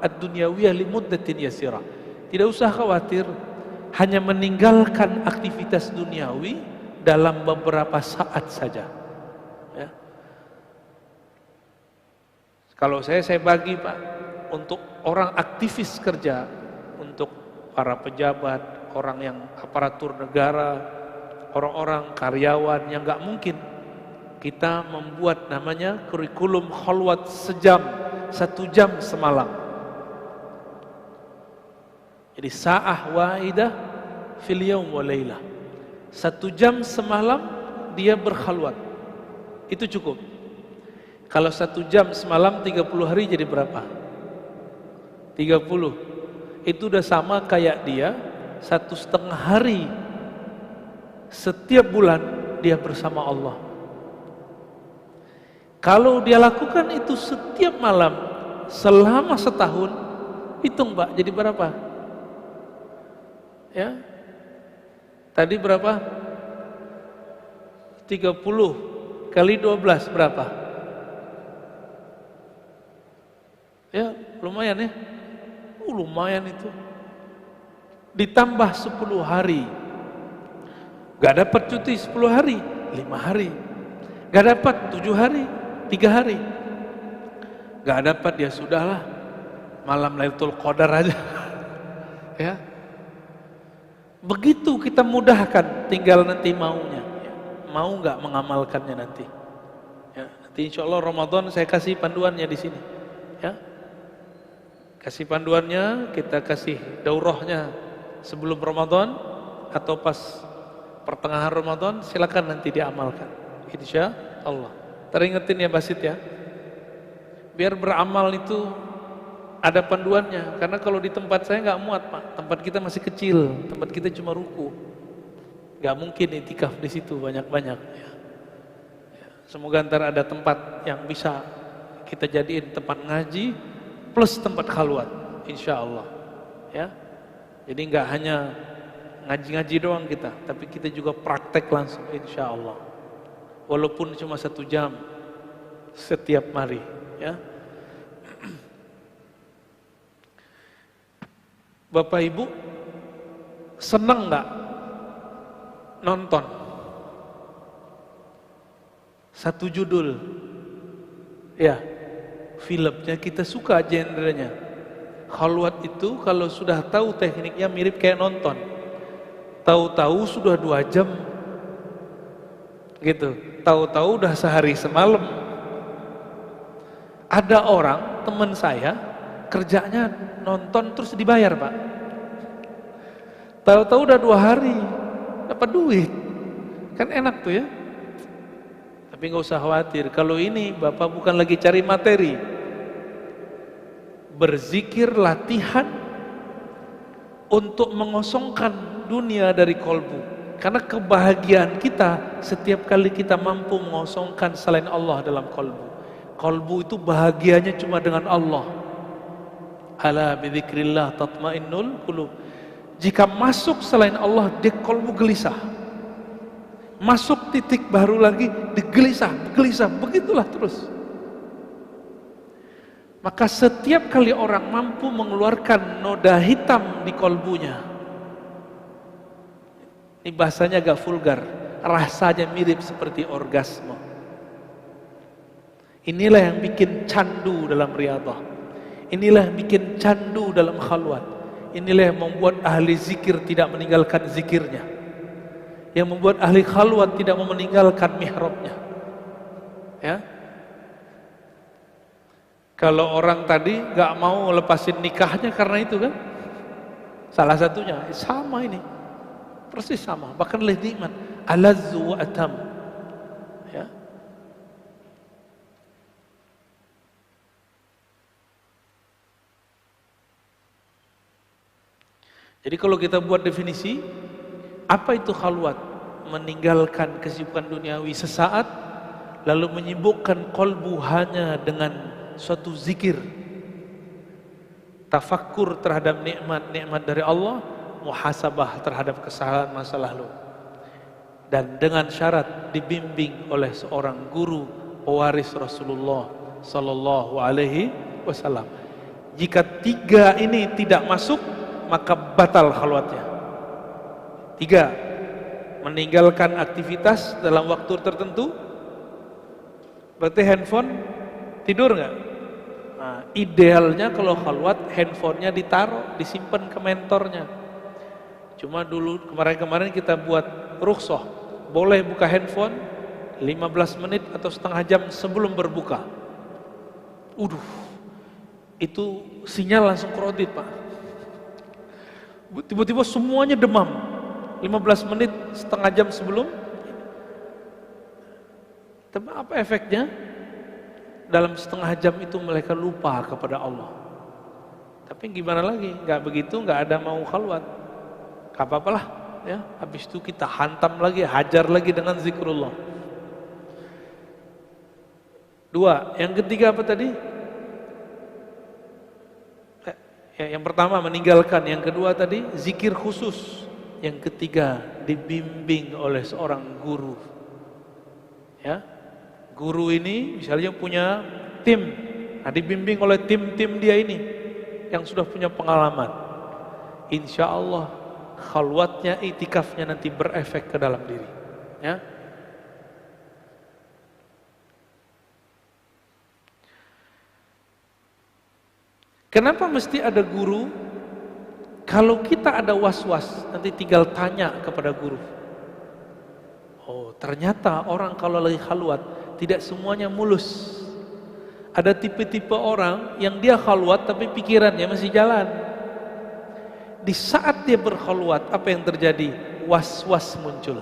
ad-dunyawiyah li muddatin yasira. Tidak usah khawatir, hanya meninggalkan aktivitas duniawi dalam beberapa saat saja ya. Kalau saya bagi Pak, untuk orang aktivis kerja, untuk para pejabat, orang yang aparatur negara, orang-orang karyawan yang gak mungkin kita membuat namanya kurikulum khalwat sejam, 1 jam semalam. Jadi sa'ah wahidah fil yaum wa laylah. 1 jam semalam dia berkhalwat. Itu cukup. Kalau 1 jam semalam 30 hari jadi berapa? 30. Itu udah sama kayak dia 1,5 hari setiap bulan dia bersama Allah. Kalau dia lakukan itu setiap malam selama setahun, hitung Pak, jadi berapa? Ya, tadi berapa? 30 kali 12 berapa? Ya, lumayan ya. Lumayan itu. Ditambah 10 hari. Gak dapat cuti 10 hari, 5 hari. Gak dapat 7 hari, 3 hari. Gak dapat, ya sudahlah, malam Lailatul Qadar aja. Ya. Begitu kita mudahkan, tinggal nanti maunya. Mau nggak mengamalkannya nanti? Ya, nanti insya Allah Ramadan saya kasih panduannya di sini. Ya, Kasih panduannya, kita kasih daurahnya sebelum Ramadan atau pas pertengahan Ramadan, silakan nanti diamalkan. Insya Allah. Teringetin ya Basit ya. Biar beramal itu ada panduannya. Karena kalau di tempat saya nggak muat Pak. Tempat kita masih kecil. Tempat kita cuma ruku. Nggak mungkin itikaf di situ banyak-banyak. Ya. Semoga ntar ada tempat yang bisa kita jadiin tempat ngaji plus tempat khalwat, insya Allah. Ya. Jadi nggak hanya ngaji-ngaji doang kita, tapi kita juga praktek langsung, insya Allah. Walaupun cuma 1 jam setiap hari, ya. Bapak Ibu senang nggak nonton satu judul, ya, filmnya kita suka genrenya. Khalwat itu kalau sudah tahu tekniknya mirip kayak nonton. Tahu-tahu sudah 2 jam gitu, tahu-tahu udah sehari semalam. Ada orang teman saya kerjanya nonton terus dibayar Pak. Tahu-tahu udah 2 hari dapat duit, kan enak tuh ya. Tapi nggak usah khawatir, kalau ini Bapak bukan lagi cari materi, berzikir latihan untuk mengosongkan dunia dari kolbu. Karena kebahagiaan kita setiap kali kita mampu mengosongkan selain Allah dalam kolbu. Kolbu itu bahagianya cuma dengan Allah. Ala bidzikrillah tatmainnul qulub. Jika masuk selain Allah, dia kolbu gelisah. Masuk titik baru lagi, digelisah, begitulah terus. Maka setiap kali orang mampu mengeluarkan noda hitam di kolbunya, ini bahasanya agak vulgar, rasanya mirip seperti orgasme. Inilah yang bikin candu dalam riyadhah. Inilah yang bikin candu dalam khalwat. Inilah yang membuat ahli zikir tidak meninggalkan zikirnya. Yang membuat ahli khalwat tidak mau meninggalkan mihrabnya. Ya. Kalau orang tadi gak mau lepasin nikahnya karena itu kan, salah satunya sama ini, persis sama, bahkan lebih nikmat, alazzu wa atam. Ya. Jadi kalau kita buat definisi, apa itu khalwat? Meninggalkan kesibukan duniawi sesaat, lalu menyibukkan kolbu hanya dengan suatu zikir, tafakkur terhadap nikmat-nikmat dari Allah, muhasabah terhadap kesalahan masa lalu, dan dengan syarat dibimbing oleh seorang guru pewaris Rasulullah Sallallahu Alaihi Wasallam. Jika 3 ini tidak masuk, maka batal khalwatnya. 3, meninggalkan aktivitas dalam waktu tertentu. Berarti handphone, tidur nggak? Nah, idealnya kalau khalwat handphonenya ditaruh, disimpan ke mentornya. Cuma dulu kemarin kita buat rukhsah, boleh buka handphone 15 menit atau setengah jam sebelum berbuka. Itu sinyal langsung kredit Pak. Tiba-tiba semuanya demam. 15 menit setengah jam sebelum. Tapi apa efeknya? Dalam setengah jam itu mereka lupa kepada Allah. Tapi gimana lagi? Nggak begitu, nggak ada mau khalwat. Gak apa-apalah, ya. Habis itu kita hantam lagi, hajar lagi dengan zikrullah. 2, yang ketiga apa tadi? Yang pertama meninggalkan, yang kedua tadi zikir khusus, yang ketiga dibimbing oleh seorang guru. Ya. Guru ini misalnya punya tim, nah dibimbing oleh tim-tim dia ini yang sudah punya pengalaman. Insya Allah khalwatnya, itikafnya nanti berefek ke dalam diri. Ya. Kenapa mesti ada guru? Kalau kita ada was-was, nanti tinggal tanya kepada guru. Oh, ternyata orang kalau lagi khalwat tidak semuanya mulus. Ada tipe-tipe orang yang dia khalwat tapi pikirannya masih jalan. Di saat dia berkhalwat, apa yang terjadi? Was-was muncul.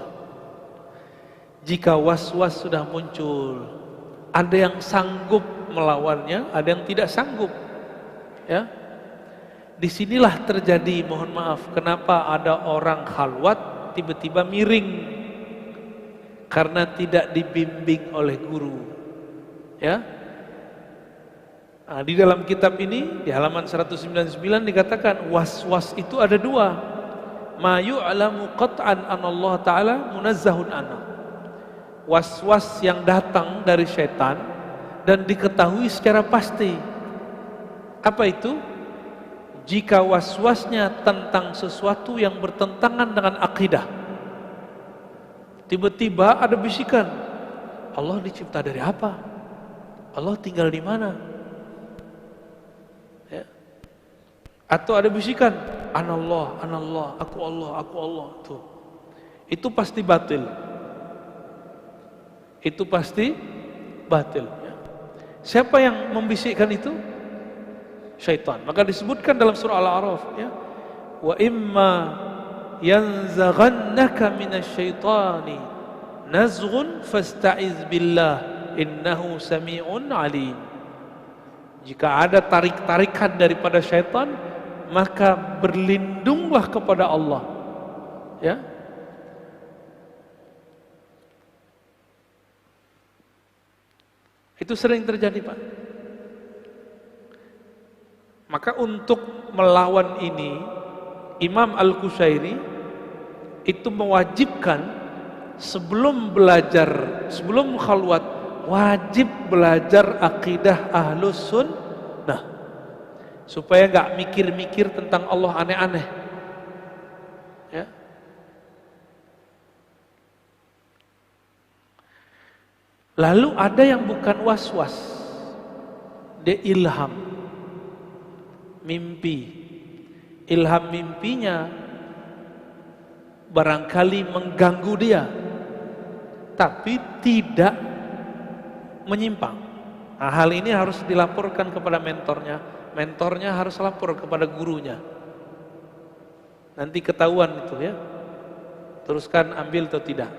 Jika was-was sudah muncul, ada yang sanggup melawannya, ada yang tidak sanggup. Ya, disinilah terjadi, mohon maaf, kenapa ada orang khalwat tiba-tiba miring karena tidak dibimbing oleh guru. Ya, nah, di dalam kitab ini di halaman 199 dikatakan was-was itu ada dua. Ma yu'lamu qat'an anallah ta'ala munazzahun anhu. Was-was yang datang dari syaitan dan diketahui secara pasti. Apa itu? Jika was-wasnya tentang sesuatu yang bertentangan dengan akidah. Tiba-tiba ada bisikan, Allah dicipta dari apa? Allah tinggal di mana? Ya. Atau ada bisikan, anallah, anallah, aku Allah, aku Allah. Tuh. Itu pasti batil. Itu pasti batil. Ya. Siapa yang membisikkan itu? Syaitan. Maka disebutkan dalam surah Al-A'raf, ya, wa imma yanzaghannaka minasyaitani nazghun fasta'iz billah innahu sami'un alim. Jika ada tarik-tarikan daripada syaitan, maka berlindunglah kepada Allah. Ya. Itu sering terjadi, Pak. Maka untuk melawan ini, Imam Al-Qushairi itu mewajibkan sebelum belajar, sebelum khalwat, wajib belajar akidah Ahlus Sunnah supaya nggak mikir-mikir tentang Allah aneh-aneh. Ya. Lalu ada yang bukan was-was, dia ilham, mimpi. Ilham mimpinya barangkali mengganggu dia, tapi tidak menyimpang. Nah, hal ini harus dilaporkan kepada mentornya. Mentornya harus lapor kepada gurunya. Nanti ketahuan itu, ya. Teruskan ambil atau tidak.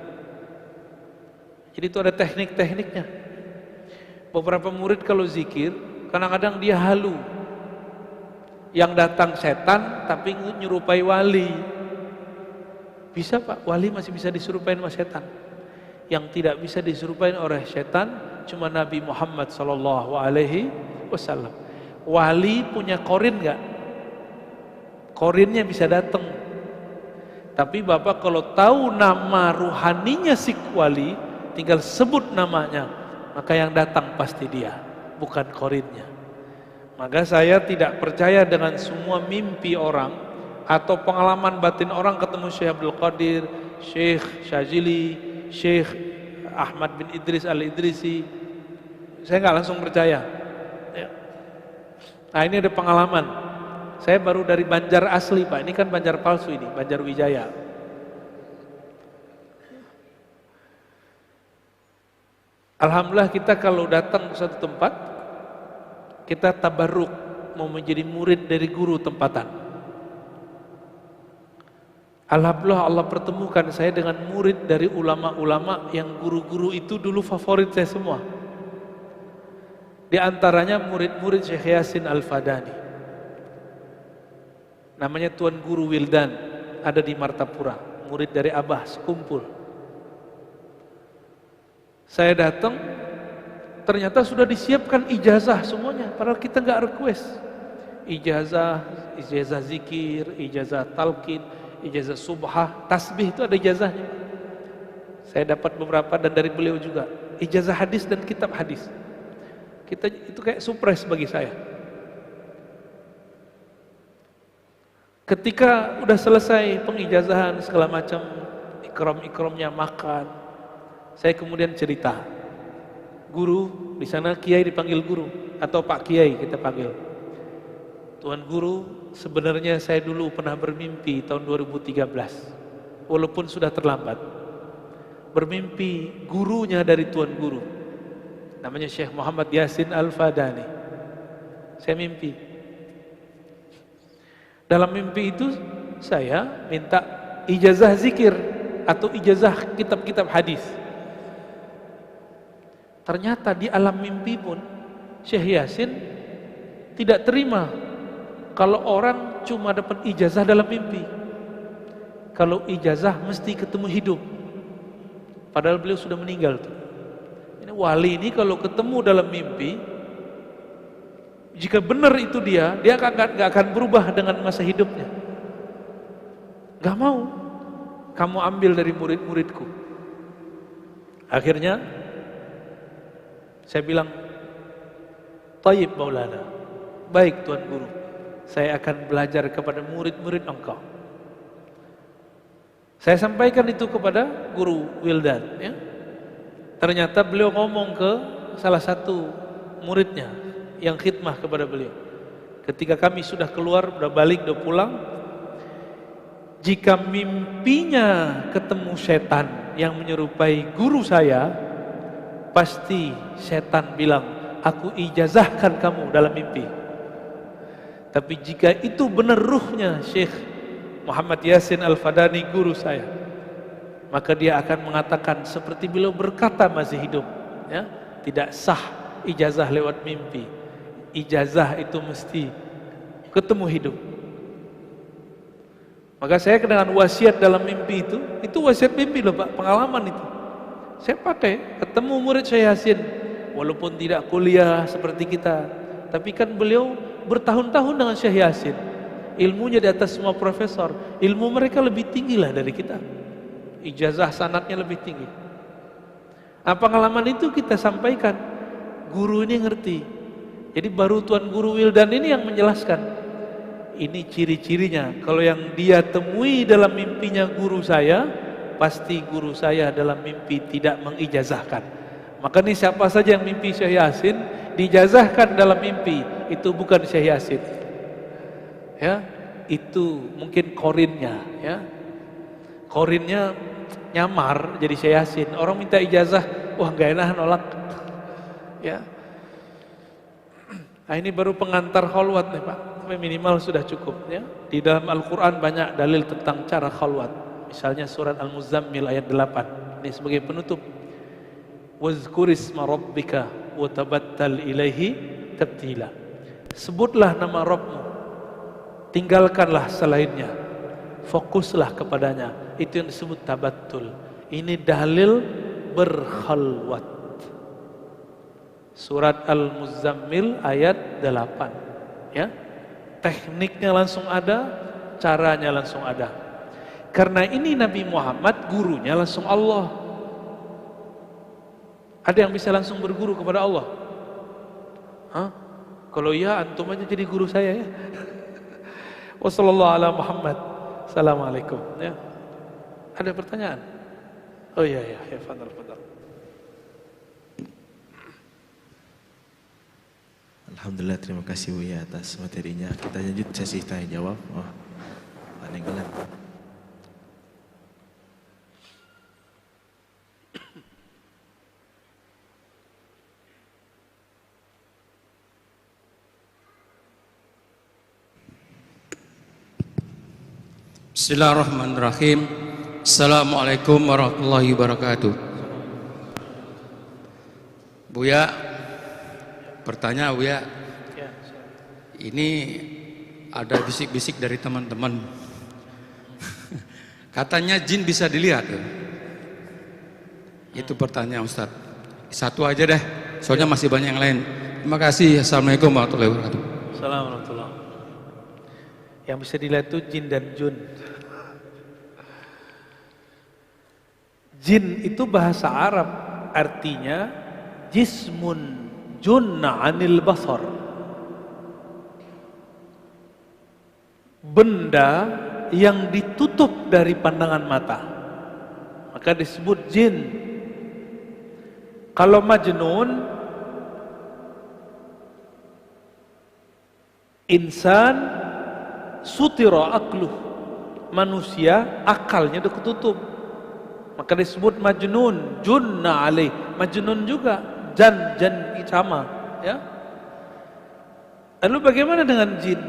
Jadi itu ada teknik-tekniknya. Beberapa murid kalau zikir, kadang-kadang dia halu. Yang datang setan tapi nyerupai wali. Bisa, Pak, wali masih bisa diserupain sama setan. Yang tidak bisa diserupain oleh setan cuma Nabi Muhammad SAW. Wali punya korin nggak? Korinnya bisa datang. Tapi Bapak kalau tahu nama ruhaninya si wali, tinggal sebut namanya, maka yang datang pasti dia, bukan korinnya. Maka saya tidak percaya dengan semua mimpi orang atau pengalaman batin orang ketemu Syekh Abdul Qadir, Syekh Syazili, Syekh Ahmad bin Idris Al-Idrisi. Saya nggak langsung percaya. Ya. Nah, ini ada pengalaman. Saya baru dari Banjar asli, Pak. Ini kan Banjar palsu ini, Banjar Wijaya. Alhamdulillah kita kalau datang ke suatu tempat, kita tabarruk mau menjadi murid dari guru tempatan. Alhamdulillah Allah pertemukan saya dengan murid dari ulama-ulama yang guru-guru itu dulu favorit saya semua. Di antaranya murid-murid Syekh Yasin Al-Fadani. Namanya Tuan Guru Wildan, ada di Martapura, murid dari Abah sekumpul. Saya datang, ternyata sudah disiapkan ijazah semuanya, padahal kita nggak request. Ijazah zikir, ijazah talqin, ijazah subhah, tasbih itu ada ijazahnya. Saya dapat beberapa dan dari beliau juga. Ijazah hadis dan kitab hadis. Kita itu kayak surprise bagi saya. Ketika udah selesai pengijazahan segala macam, ikram-ikramnya makan, saya kemudian cerita. Guru, di sana kiai dipanggil guru atau Pak Kiai kita panggil. Tuan Guru, sebenarnya saya dulu pernah bermimpi tahun 2013. Walaupun sudah terlambat. Bermimpi gurunya dari Tuan Guru. namanya Syekh Muhammad Yasin Al-Fadani. Saya mimpi. Dalam mimpi itu saya minta ijazah zikir atau ijazah kitab-kitab hadis. Ternyata di alam mimpi pun Syekh Yasin tidak terima kalau orang cuma dapat ijazah dalam mimpi. Kalau ijazah mesti ketemu hidup. Padahal beliau sudah meninggal tuh. Ini wali ini kalau ketemu dalam mimpi, jika benar itu dia gak akan berubah dengan masa hidupnya. Gak mau kamu ambil dari murid-muridku. Akhirnya saya bilang, Tayyib Maulana, baik Tuan Guru, saya akan belajar kepada murid-murid engkau. Saya sampaikan itu kepada Guru Wildan, ya. Ternyata beliau ngomong ke salah satu muridnya yang khidmah kepada beliau. Ketika kami sudah keluar, sudah balik, sudah pulang, jika mimpinya ketemu setan yang menyerupai guru saya, pasti setan bilang, aku ijazahkan kamu dalam mimpi. Tapi jika itu benar ruhnya Syekh Muhammad Yasin Al-Fadani, guru saya, maka dia akan mengatakan seperti beliau berkata masih hidup, ya, tidak sah ijazah lewat mimpi. Ijazah itu mesti ketemu hidup. Maka saya dengan wasiat dalam mimpi itu wasiat mimpi loh Pak, pengalaman itu. Saya pakai, ketemu murid Syekh Yasin, walaupun tidak kuliah seperti kita, tapi kan beliau bertahun-tahun dengan Syekh Yasin, ilmunya di atas semua profesor, ilmu mereka lebih tinggi lah dari kita, ijazah sanadnya lebih tinggi. Nah, pengalaman itu kita sampaikan, guru ini ngerti. Jadi baru Tuan Guru Wildan ini yang menjelaskan, ini ciri-cirinya, kalau yang dia temui dalam mimpinya guru saya, pasti guru saya dalam mimpi tidak mengijazahkan. Maka nih siapa saja yang mimpi Syekh Yasin dijazahkan dalam mimpi, itu bukan Syekh Yasin, ya, itu mungkin korinnya, ya, korinnya nyamar jadi Syekh Yasin. Orang minta ijazah, wah gak enak nolak, ya. Nah, ini baru pengantar khalwat nih Pak, minimal sudah cukup, ya. Di dalam Al-Quran banyak dalil tentang cara khalwat. Misalnya surat Al-Muzammil ayat 8. Ini sebagai penutup. Wazkurisma rabbika wa tabattal ilaihi tabtila. Sebutlah nama Rabbmu, tinggalkanlah selainnya, fokuslah kepadanya. Itu yang disebut tabattul. Ini dalil berkhalwat. Surat Al-Muzammil ayat 8, ya. Tekniknya langsung ada, caranya langsung ada. Karena ini Nabi Muhammad gurunya langsung Allah. Ada yang bisa langsung berguru kepada Allah? Hah? Kalau iya, antum aja jadi guru saya, ya. Wassallallahu ala Muhammad. Assalamualaikum, ya. Ada pertanyaan? Oh iya, ya, fadal. Alhamdulillah, terima kasih Buya atas materinya. Kita lanjut sesi tanya jawab. Oh, panenggalan. Bismillahirrahmanirrahim. Assalamualaikum warahmatullahi wabarakatuh. Buya, pertanyaan Buya, ini ada bisik-bisik dari teman-teman. Katanya jin bisa dilihat. Itu pertanyaan Ustaz. Satu aja deh, soalnya masih banyak yang lain. Terima kasih. Assalamualaikum warahmatullahi wabarakatuh. Assalamualaikum warahmatullahi. Yang bisa dilihat itu jin dan jun. Jin itu bahasa Arab, artinya jismun junna anil basar, benda yang ditutup dari pandangan mata, maka disebut jin. Kalau majnun, insan sutira akluh, manusia akalnya udah ketutup, maka disebut majnun, junna alaih. Majnun juga jan sama, ya. Lalu bagaimana dengan jin?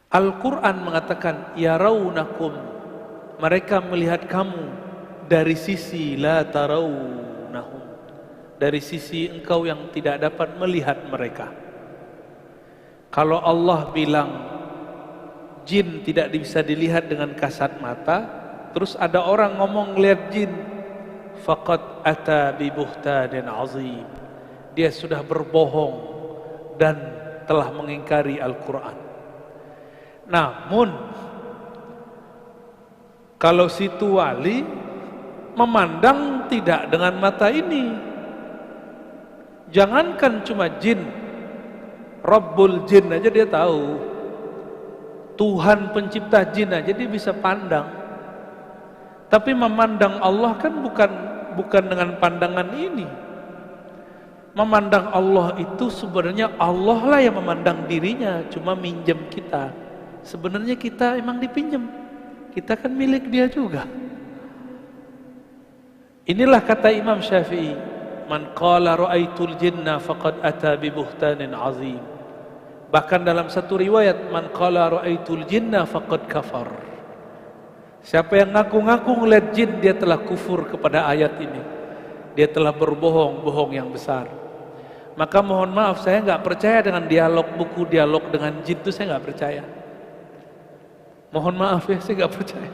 Al-Quran mengatakan yarawnakum, mereka melihat kamu dari sisi la tarawnahum, dari sisi engkau yang tidak dapat melihat mereka. Kalau Allah bilang jin tidak bisa dilihat dengan kasat mata, terus ada orang ngomong lihat jin, faqad ata bi buhtanin azim, dia sudah berbohong dan telah mengingkari Al-Quran. Namun kalau situ wali memandang tidak dengan mata ini, jangankan cuma jin, Rabbul jin aja dia tahu, Tuhan pencipta jin aja dia bisa pandang. Tapi memandang Allah kan bukan dengan pandangan ini. Memandang Allah itu sebenarnya Allah lah yang memandang dirinya, cuma minjem kita. Sebenarnya kita emang dipinjam, kita kan milik dia juga. Inilah kata Imam Syafi'i, man qala ra'aitul jinna faqad ata bi buhtanin azim. Bahkan dalam satu riwayat, man qala ra'aitul jinna faqad kafar. Siapa yang ngaku-ngaku ngeliat jin, dia telah kufur kepada ayat ini. Dia telah berbohong yang besar. Maka mohon maaf, saya nggak percaya dengan buku dialog dengan jin itu, saya nggak percaya. Mohon maaf ya, saya nggak percaya.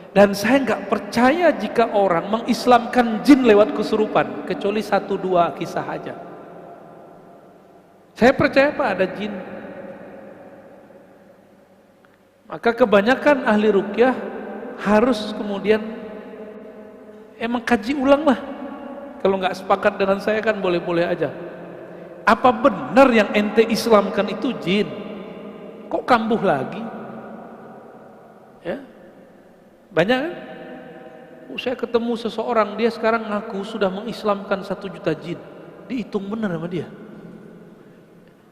Dan saya nggak percaya jika orang mengislamkan jin lewat kesurupan, kecuali 1-2 kisah aja. Saya percaya Pak ada jin. Maka kebanyakan ahli ruqyah harus kemudian emang kaji ulang lah. Kalau nggak sepakat dengan saya kan boleh-boleh aja. Apa benar yang ente islamkan itu jin? Kok kambuh lagi? Ya, banyak kan? Saya ketemu seseorang, dia sekarang ngaku sudah mengislamkan 1 juta jin. Dihitung benar sama dia.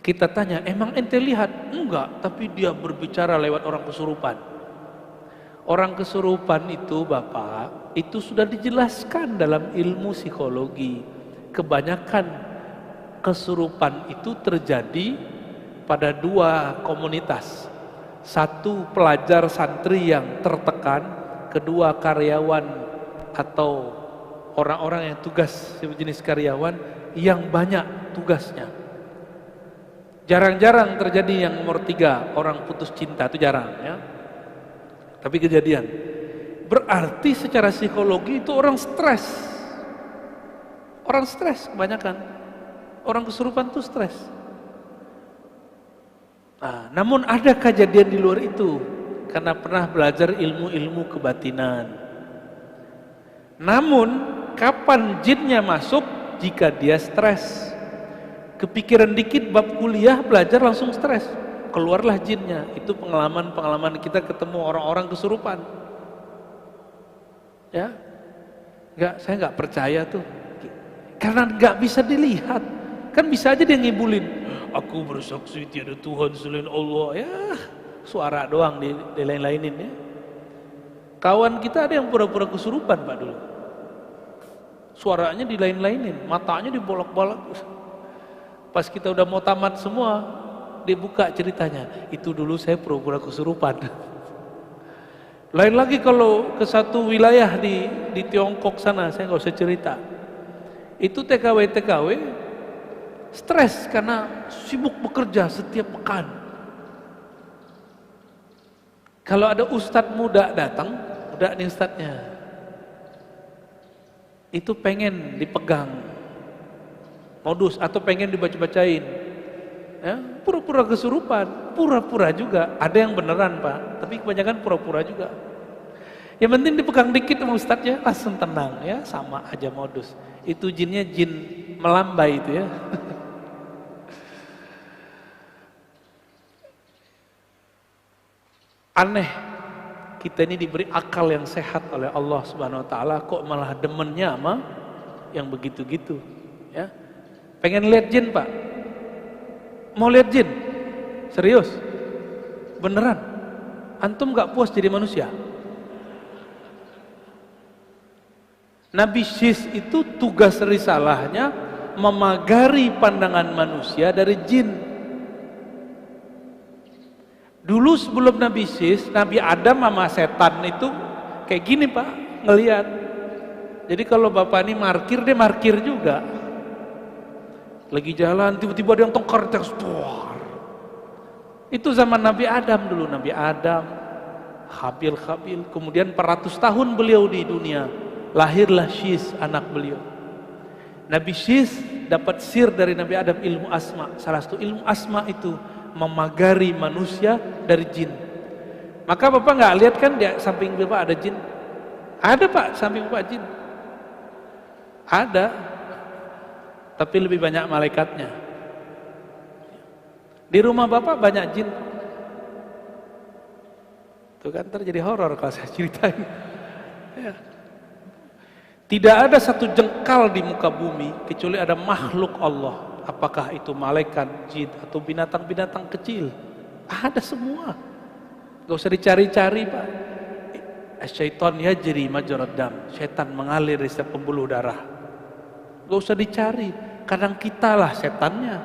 Kita tanya, emang ente lihat? Enggak, tapi dia berbicara lewat orang kesurupan. Orang kesurupan itu Bapak, itu sudah dijelaskan dalam ilmu psikologi. Kebanyakan kesurupan itu terjadi pada 2 komunitas. 1 pelajar santri yang tertekan, kedua karyawan atau orang-orang yang tugas sejenis karyawan yang banyak tugasnya. Jarang-jarang terjadi yang nomor 3, orang putus cinta, itu jarang ya. Tapi kejadian. Berarti secara psikologi itu orang stres. Orang stres kebanyakan. Orang kesurupan itu stres. Nah, namun ada kejadian di luar itu, karena pernah belajar ilmu-ilmu kebatinan. Namun kapan jinnya masuk? Jika dia stres, kepikiran dikit bab kuliah, belajar langsung stres, keluarlah jinnya. Itu pengalaman kita ketemu orang-orang kesurupan. Ya, saya nggak percaya tuh, karena nggak bisa dilihat. Kan bisa aja dia ngibulin, aku bersaksi tiada Tuhan selain Allah, ya suara doang di lain-lainin ya. Kawan kita ada yang pura-pura kesurupan Pak dulu, suaranya di lain-lainin, matanya dibolak-balik. Pas kita udah mau tamat semua, dibuka ceritanya, itu dulu saya pura-pura kesurupan. Lain lagi kalau ke satu wilayah di Tiongkok sana, saya nggak usah cerita. Itu TKW stres karena sibuk bekerja setiap pekan. Kalau ada ustadz muda datang, muda nih ustadznya, itu pengen dipegang modus atau pengen dibaca-bacain, ya, pura-pura kesurupan, pura-pura juga. Ada yang beneran Pak, tapi kebanyakan pura-pura juga. Yang penting dipegang dikit sama ustadznya, langsung tenang ya, sama aja modus. Itu jinnya jin melambai itu ya. Aneh, kita ini diberi akal yang sehat oleh Allah Subhanahu wa taala, kok malah demennya sama yang begitu-gitu, ya. Pengen lihat jin, Pak? Mau lihat jin? Serius? Beneran? Antum gak puas jadi manusia? Nabi Syis itu tugas risalahnya memagari pandangan manusia dari jin. Dulu sebelum Nabi Syis, Nabi Adam sama setan itu kayak gini Pak, ngelihat. Jadi kalau Bapak ini markir, dia markir juga. Lagi jalan, tiba-tiba ada yang tongkar, itu zaman Nabi Adam dulu, Nabi Adam, Habil, kemudian 400 tahun beliau di dunia, lahirlah Syis, anak beliau. Nabi Syis dapat sir dari Nabi Adam, ilmu asma. Salah satu ilmu asma itu memagari manusia dari jin. Maka Bapak nggak lihat kan di samping Bapak ada jin? Ada Pak, samping Bapak jin. Ada, tapi lebih banyak malaikatnya. Di rumah Bapak banyak jin. Itu kan terjadi horor kalau saya ceritain. Ya. Tidak ada satu jengkal di muka bumi kecuali ada makhluk Allah. Apakah itu malaikat, jin, atau binatang-binatang kecil? Ada semua. Gak usah dicari-cari Pak. Syaitan yajri majrad dam. Syaitan mengalir di setiap pembuluh darah. Gak usah dicari. Kadang kitalah setannya.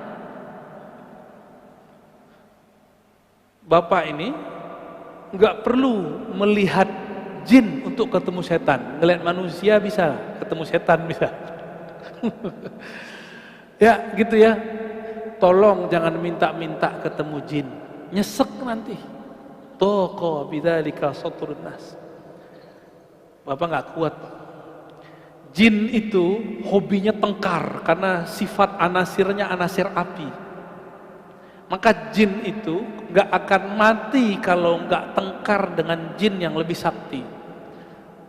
Bapak ini nggak perlu melihat jin untuk ketemu setan. Ngelihat manusia bisa, ketemu setan bisa. Ya gitu ya. Tolong jangan minta-minta ketemu jin. Nyesek nanti. Toko bidzalika satrun nas. Bapak nggak kuat. Jin itu hobinya tengkar karena sifat anasirnya anasir api. Maka jin itu nggak akan mati kalau nggak tengkar dengan jin yang lebih sakti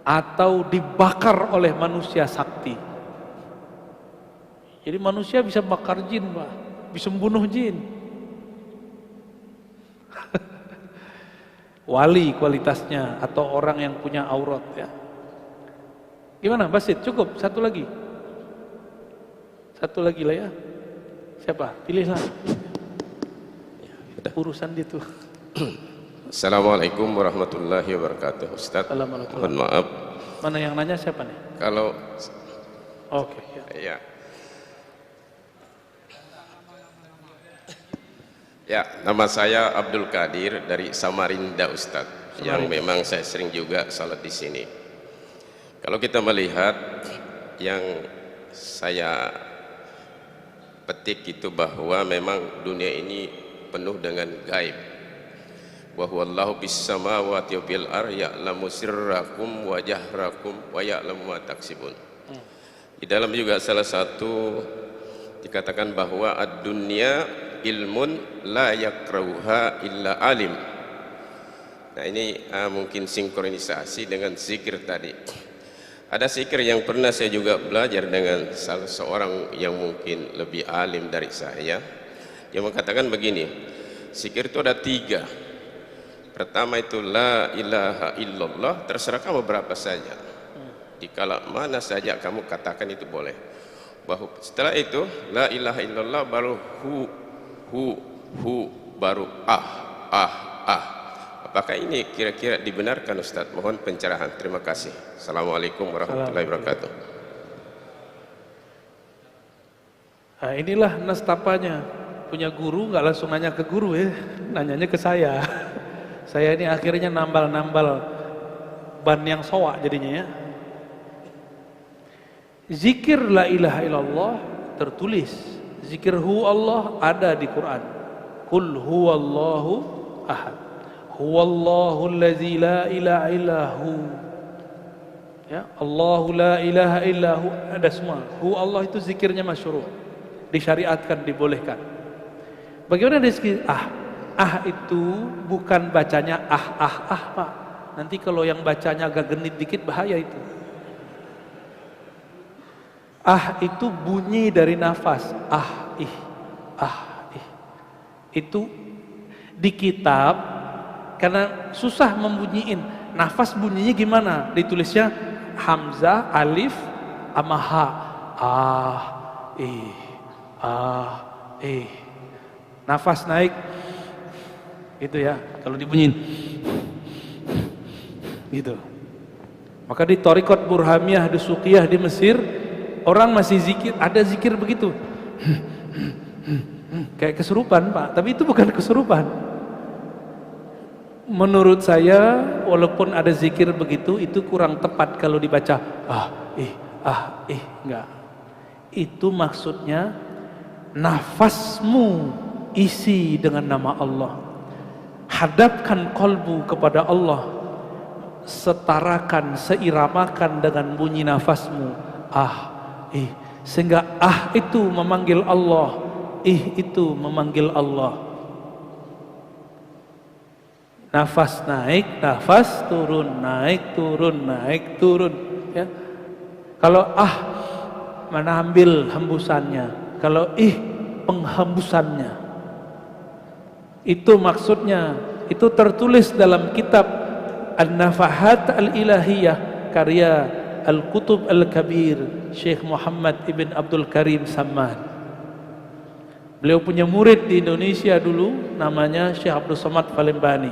atau dibakar oleh manusia sakti. Jadi manusia bisa bakar jin Pak, bisa membunuh jin. Wali kualitasnya atau orang yang punya aurat ya. Gimana Basit? Cukup? Satu lagi lah ya. Siapa? Pilihlah. Urusan itu. Assalamualaikum warahmatullahi wabarakatuh. Ustaz, mohon maaf. Mana yang nanya siapa nih? Kalau Oke, ya. Ya, nama saya Abdul Qadir dari Samarinda Ustaz. Yang memang saya sering juga salat di sini. Kalau kita melihat yang saya petik itu bahwa memang dunia ini penuh dengan gaib. Wa huwallahu bis samawati wa bil ardi ya'lamu sirrakum wa jahrakum wa ya'lamu ma taksibun. Di dalam juga salah satu dikatakan bahwa ad-dunya ilmun la yakrauha illa alim. Nah ini mungkin sinkronisasi dengan zikir tadi. Ada zikir yang pernah saya juga belajar dengan salah seorang yang mungkin lebih alim dari saya. Dia mengatakan begini, zikir itu ada 3. Pertama itu la ilaha illallah, terserah kamu berapa saja. Dikala mana saja kamu katakan itu boleh. Bahwa setelah itu la ilaha illallah baru hu baru ah. Apakah ini kira-kira dibenarkan Ustaz? Mohon pencerahan. Terima kasih. Assalamualaikum warahmatullahi wabarakatuh. Nah, inilah nestapanya. Punya guru nggak langsung nanya ke guru ya, nanyanya ke saya. Saya ini akhirnya nambal-nambal ban yang soak jadinya ya. Zikir la ilaha illallah tertulis. Zikir hu Allah ada di Quran. Qul huwallahu ahad. Huwallahu allazi la ilaha illahu. Ya, Allahu la ilaha illahu ada semua. Hu Allah itu zikirnya masyru'. Disyariatkan, dibolehkan. Bagaimana rezeki itu bukan bacanya Pak. Nanti kalau yang bacanya agak genit dikit bahaya itu. Itu bunyi dari nafas. Ih. Itu di kitab karena susah membunyiin. Nafas bunyinya gimana? Ditulisnya hamzah, alif, sama ha. Nafas naik gitu ya, kalau dibunyiin gitu. Maka di Thariqat Burhamiyah di Suqiyah di Mesir, orang masih zikir, ada zikir begitu. Kayak kesurupan, Pak, tapi itu bukan kesurupan. Menurut saya, walaupun ada zikir begitu, itu kurang tepat kalau dibaca enggak. Itu maksudnya nafasmu isi dengan nama Allah. Hadapkan kolbu kepada Allah. Setarakan, seiramakan dengan bunyi nafasmu. Sehingga itu memanggil Allah, itu memanggil Allah. Nafas naik, nafas turun, naik turun, naik turun, ya. Kalau menambil hembusannya, kalau penghembusannya. Itu maksudnya, itu tertulis dalam kitab An-Nafahat Al-Ilahiyah karya Al-Qutub Al-Kabir Syekh Muhammad Ibn Abdul Karim Samman. Beliau punya murid di Indonesia dulu, namanya Syekh Abdul Somad Palembani.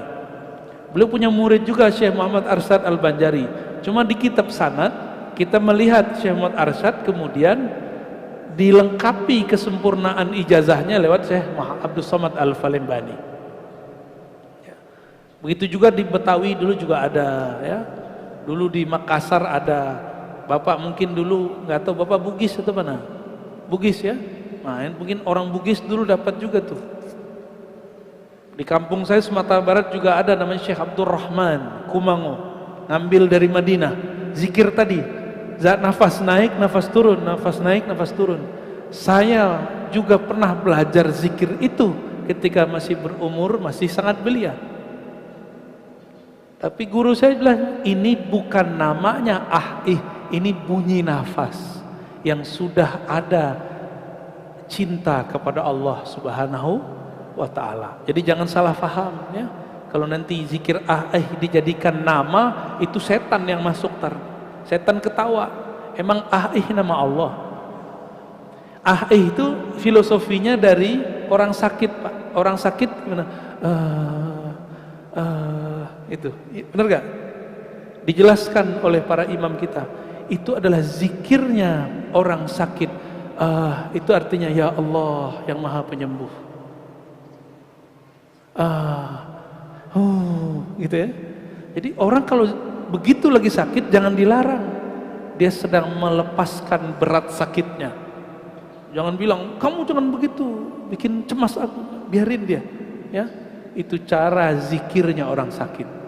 Beliau punya murid juga Syekh Muhammad Arsyad Al-Banjari. Cuma di kitab sanad kita melihat Syekh Muhammad Arsyad kemudian dilengkapi kesempurnaan ijazahnya lewat Syekh Abdul Somad Al-Palembani. Begitu juga di Betawi dulu juga ada, ya. Dulu di Makassar ada. Bapak mungkin dulu nggak tahu, Bapak Bugis atau mana? Bugis ya. Nah, mungkin orang Bugis dulu dapat juga tuh. Di kampung saya Sumatera Barat juga ada namanya Syekh Abdul Rahman Kumango, ngambil dari Madinah. Zikir tadi, zat nafas naik, nafas turun, nafas naik, nafas turun. Saya juga pernah belajar zikir itu ketika masih berumur, masih sangat belia. Tapi guru saya bilang, ini bukan namanya ini bunyi nafas yang sudah ada cinta kepada Allah Subhanahu wa ta'ala. Jadi jangan salah faham, ya. Kalau nanti zikir dijadikan nama, itu setan yang masuk setan ketawa. Emang nama Allah. Itu filosofinya dari orang sakit, Pak. Orang sakit gimana? Itu benar gak? Dijelaskan oleh para imam kita, itu adalah zikirnya orang sakit. Itu artinya ya Allah yang maha penyembuh. Gitu ya. Jadi orang kalau begitu lagi sakit jangan dilarang. Dia sedang melepaskan berat sakitnya. Jangan bilang kamu jangan begitu, bikin cemas aku. Biarin dia, ya. Itu cara zikirnya orang sakit.